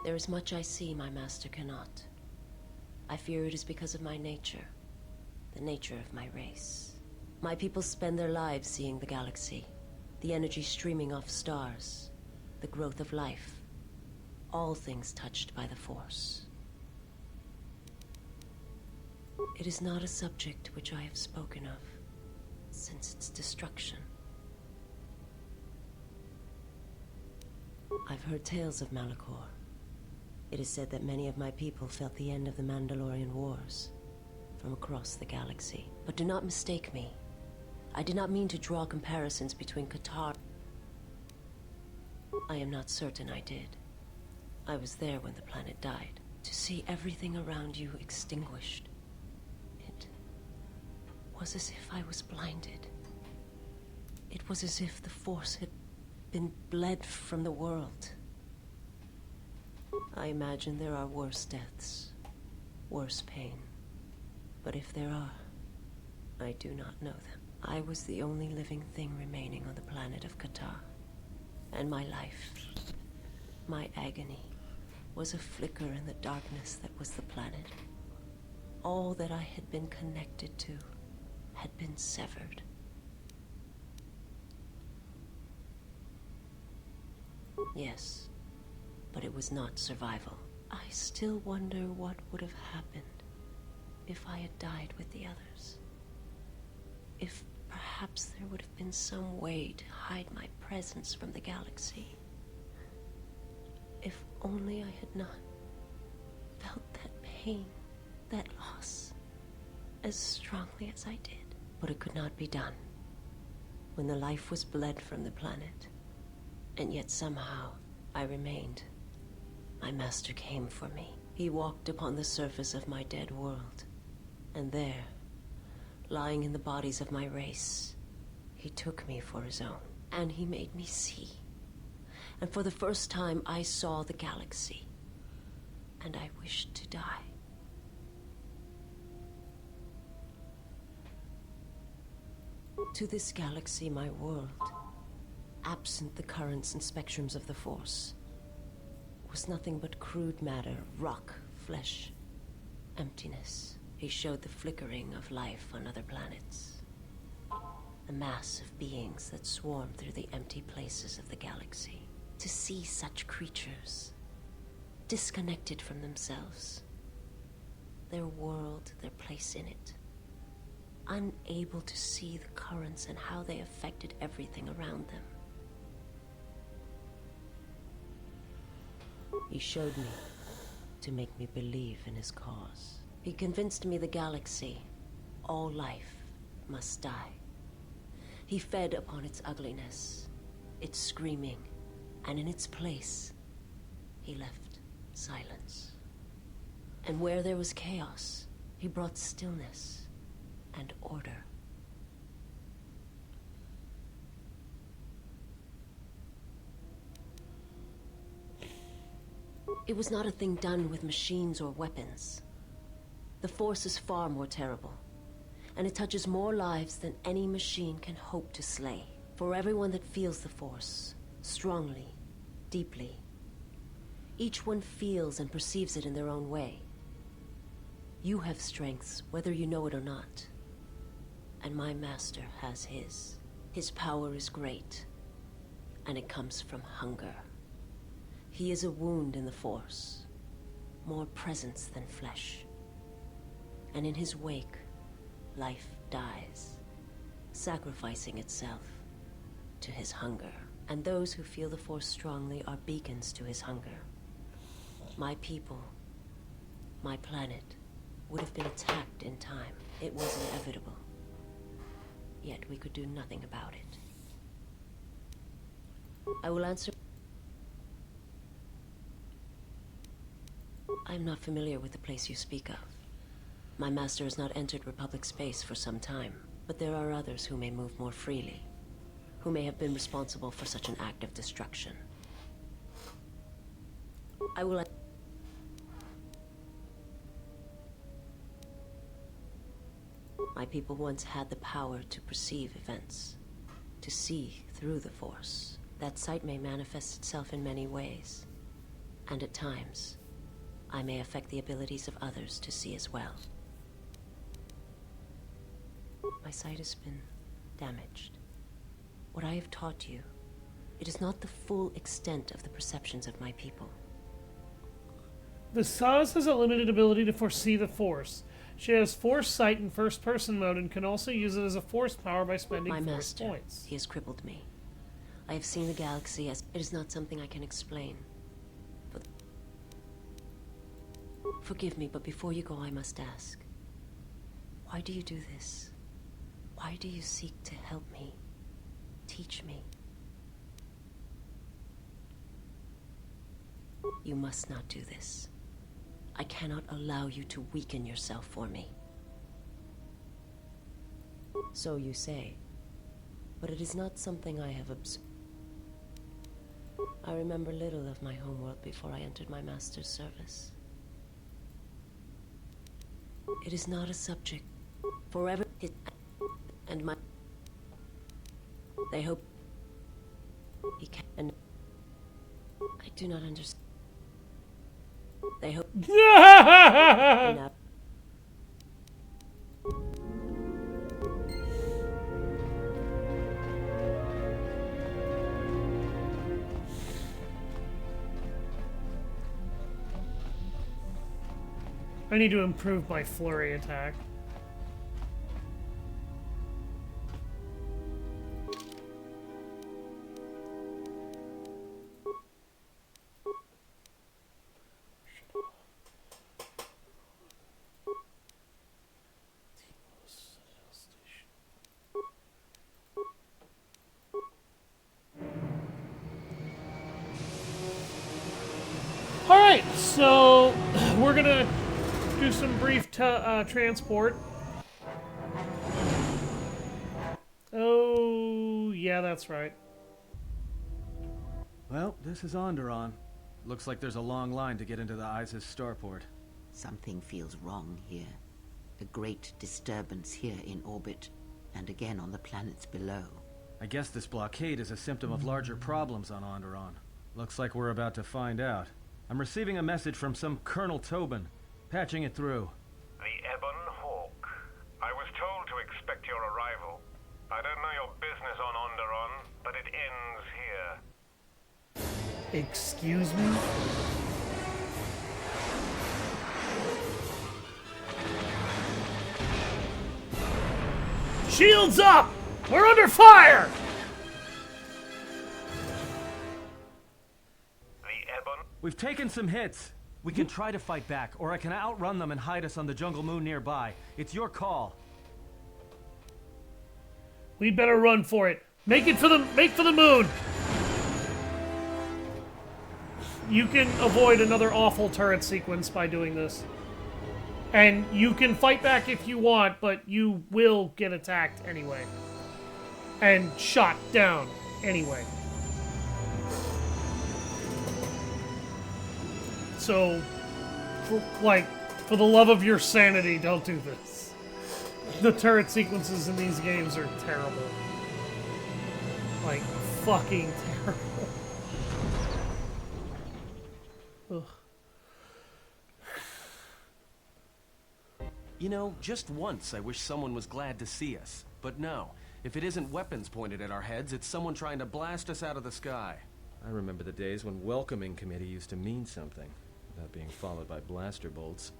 There is much I see my master cannot. I fear it is because of my nature, the nature of my race. My people spend their lives seeing the galaxy, the energy streaming off stars, the growth of life, all things touched by the Force. It is not a subject which I have spoken of since its destruction. I've heard tales of Malachor. It is said that many of my people felt the end of the Mandalorian Wars from across the galaxy. But do not mistake me. I did not mean to draw comparisons between KOTOR. I am not certain I did. I was there when the planet died. To see everything around you extinguished. It was as if I was blinded. It was as if the Force had been bled from the world. I imagine there are worse deaths, worse pain. But if there are, I do not know them. I was the only living thing remaining on the planet of KOTOR. And my life, my agony, was a flicker in the darkness that was the planet. All that I had been connected to had been severed. Yes, but it was not survival. I still wonder what would have happened if I had died with the others. If Perhaps there would have been some way to hide my presence from the galaxy. If only I had not felt that pain, that loss, as strongly as I did. But it could not be done. When the life was bled from the planet, and yet somehow I remained, my master came for me. He walked upon the surface of my dead world, and there, lying in the bodies of my race, he took me for his own, and he made me see. And for the first time, I saw the galaxy, and I wished to die. To this galaxy, my world, absent the currents and spectrums of the Force, was nothing but crude matter, rock, flesh, emptiness. He showed the flickering of life on other planets, the mass of beings that swarm through the empty places of the galaxy. To see such creatures, disconnected from themselves, their world, their place in it, unable to see the currents and how they affected everything around them. He showed me to make me believe in his cause. He convinced me the galaxy, all life, must die. He fed upon its ugliness, its screaming, and in its place, he left silence. And where there was chaos, he brought stillness and order. It was not a thing done with machines or weapons. The Force is far more terrible, and it touches more lives than any machine can hope to slay. For everyone that feels the Force, strongly, deeply, each one feels and perceives it in their own way. You have strengths, whether you know it or not. And my master has his. His power is great, and it comes from hunger. He is a wound in the Force, more presence than flesh. And in his wake, life dies, sacrificing itself to his hunger. And those who feel the Force strongly are beacons to his hunger. My people, my planet, would have been attacked in time. It was inevitable. Yet we could do nothing about it. I will answer. I am not familiar with the place you speak of. My master has not entered Republic space for some time, but there are others who may move more freely, who may have been responsible for such an act of destruction. I will. My people once had the power to perceive events, to see through the Force. That sight may manifest itself in many ways, and at times, I may affect the abilities of others to see as well. My sight has been damaged. What I have taught you, it is not the full extent of the perceptions of my people. The Saz has a limited ability to foresee the Force. She has Force sight in first-person mode and can also use it as a Force power by spending My Force master, points. he has crippled me. I have seen the galaxy as it is not something I can explain. Forgive me, but before you go, I must ask. Why do you do this? Why do you seek to help me? Teach me? You must not do this. I cannot allow you to weaken yourself for me. So you say, but it is not something I have observed. I remember little of my homeworld before I entered my master's service. It is not a subject. Forever it and my. They hope he can. And I do not understand. They hope. Now. I need to improve my flurry attack. Alright, so we're gonna do some brief transport. Oh, yeah, that's right. Well, this is Onderon. Looks like there's a long line to get into the ISIS starport. Something feels wrong here. A great disturbance here in orbit, and again on the planets below. I guess this blockade is a symptom of larger problems on Onderon. Looks like we're about to find out. I'm receiving a message from some Colonel Tobin. Patching it through. The Ebon Hawk. I was told to expect your arrival. I don't know your business on Onderon, but it ends here. Excuse me? Shields up! We're under fire! We've taken some hits. We can try to fight back, or I can outrun them and hide us on the jungle moon nearby. It's your call. We'd better run for it. Make for the moon. You can avoid another awful turret sequence by doing this. And you can fight back if you want, but you will get attacked anyway. And shot down anyway. So, for the love of your sanity, don't do this. The turret sequences in these games are terrible. Like, fucking terrible. Ugh. You know, just once I wish someone was glad to see us. But no, if it isn't weapons pointed at our heads, it's someone trying to blast us out of the sky. I remember the days when welcoming committee used to mean something, without being followed by blaster bolts.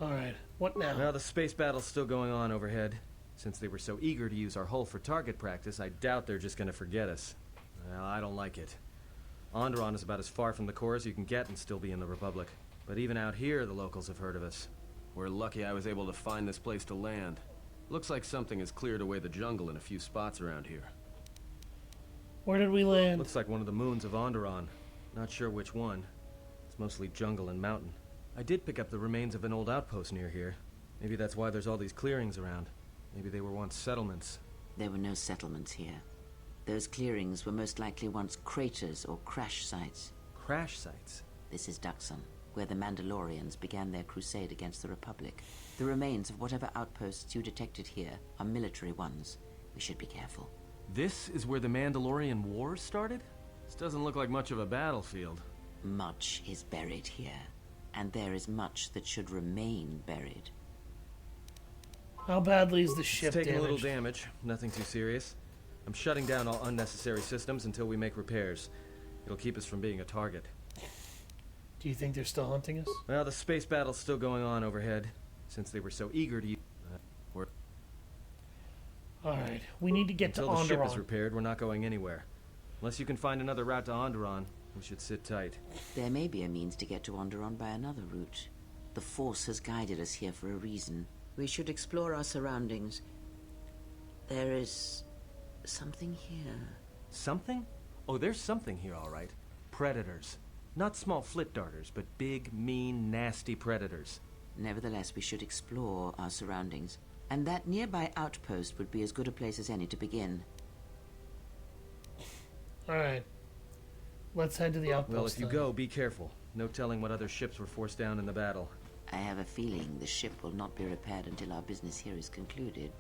Alright, what now? Well, the space battle's still going on overhead. Since they were so eager to use our hull for target practice, I doubt they're just gonna forget us. Well, I don't like it. Onderon is about as far from the core as you can get and still be in the Republic. But even out here, the locals have heard of us. We're lucky I was able to find this place to land. Looks like something has cleared away the jungle in a few spots around here. Where did we land? Looks like one of the moons of Onderon. Not sure which one. It's mostly jungle and mountain. I did pick up the remains of an old outpost near here. Maybe that's why there's all these clearings around. Maybe they were once settlements. There were no settlements here. Those clearings were most likely once craters or crash sites. Crash sites? This is Duxon, where the Mandalorians began their crusade against the Republic. The remains of whatever outposts you detected here are military ones. We should be careful. This is where the Mandalorian Wars started? This doesn't look like much of a battlefield. Much is buried here, and there is much that should remain buried. How badly is the ship It's taking damaged? a little damage, nothing too serious. I'm shutting down all unnecessary systems until we make repairs. It'll keep us from being a target. Do you think they're still hunting us? Well, the space battle's still going on overhead, since they were so eager to use... Alright, we need to get Until to the ship is Onderon. repaired, we're not going anywhere. Unless you can find another route to Onderon, we should sit tight. There may be a means to get to Onderon by another route. The Force has guided us here for a reason. We should explore our surroundings. There is... something here. Something? Oh, there's something here, all right. Predators. Not small flit darters, but big, mean, nasty predators. Nevertheless, we should explore our surroundings. And that nearby outpost would be as good a place as any to begin. Alright. Let's head to the outpost. Well, if you then. go, be careful. No telling what other ships were forced down in the battle. I have a feeling the ship will not be repaired until our business here is concluded.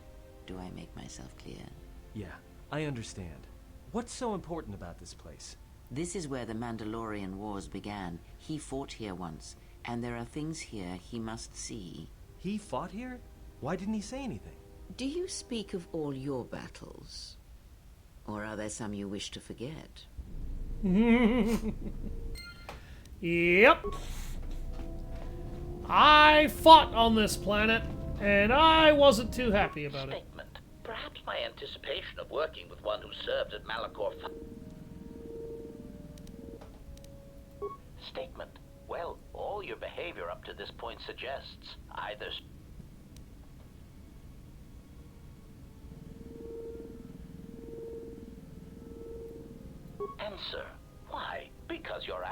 Do I make myself clear? Yeah, I understand. What's so important about this place? This is where the Mandalorian Wars began. He fought here once, and there are things here he must see. He fought here? Why didn't he say anything? Do you speak of all your battles? Or are there some you wish to forget? Yep. I fought on this planet, and I wasn't too happy about it. Statement. Perhaps my anticipation of working with one who served at Malachor... Statement. Well, all your behavior up to this point suggests either... Answer. Why? Because you're...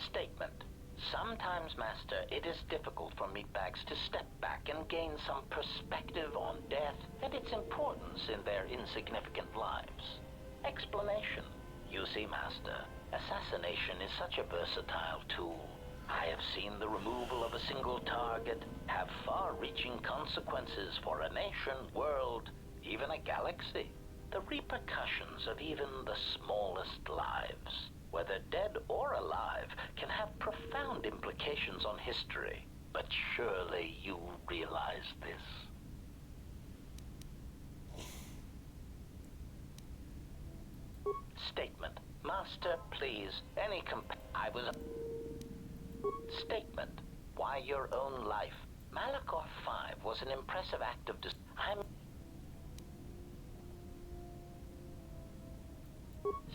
Statement. Sometimes, Master, it is difficult for meatbags to step back and gain some perspective on death and its importance in their insignificant lives. Explanation. You see, Master, assassination is such a versatile tool. I have seen the removal of a single target have far-reaching consequences for a nation, world, even a galaxy. The repercussions of even the smallest lives, whether dead or alive, can have profound implications on history. But surely you realize this. Statement. Master, please, I was... Statement. Why your own life? Malachor 5 was an impressive act of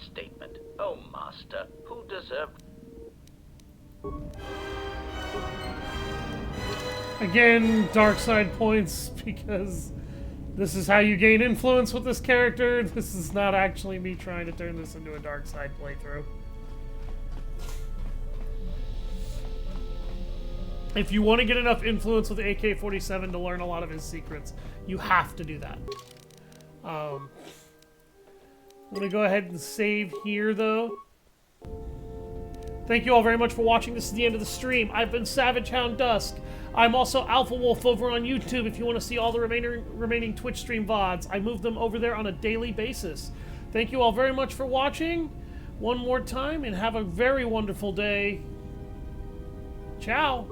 Statement. Oh, Master, who deserved... Again, dark side points, because this is how you gain influence with this character. This is not actually me trying to turn this into a dark side playthrough. If you want to get enough influence with AK-47 to learn a lot of his secrets, you have to do that. I'm going to go ahead and save here, though. Thank you all very much for watching. This is the end of the stream. I've been Savage Hound Dusk. I'm also Alpha Wolf over on YouTube if you want to see all the remaining Twitch stream VODs. I move them over there on a daily basis. Thank you all very much for watching one more time, and have a very wonderful day. Ciao.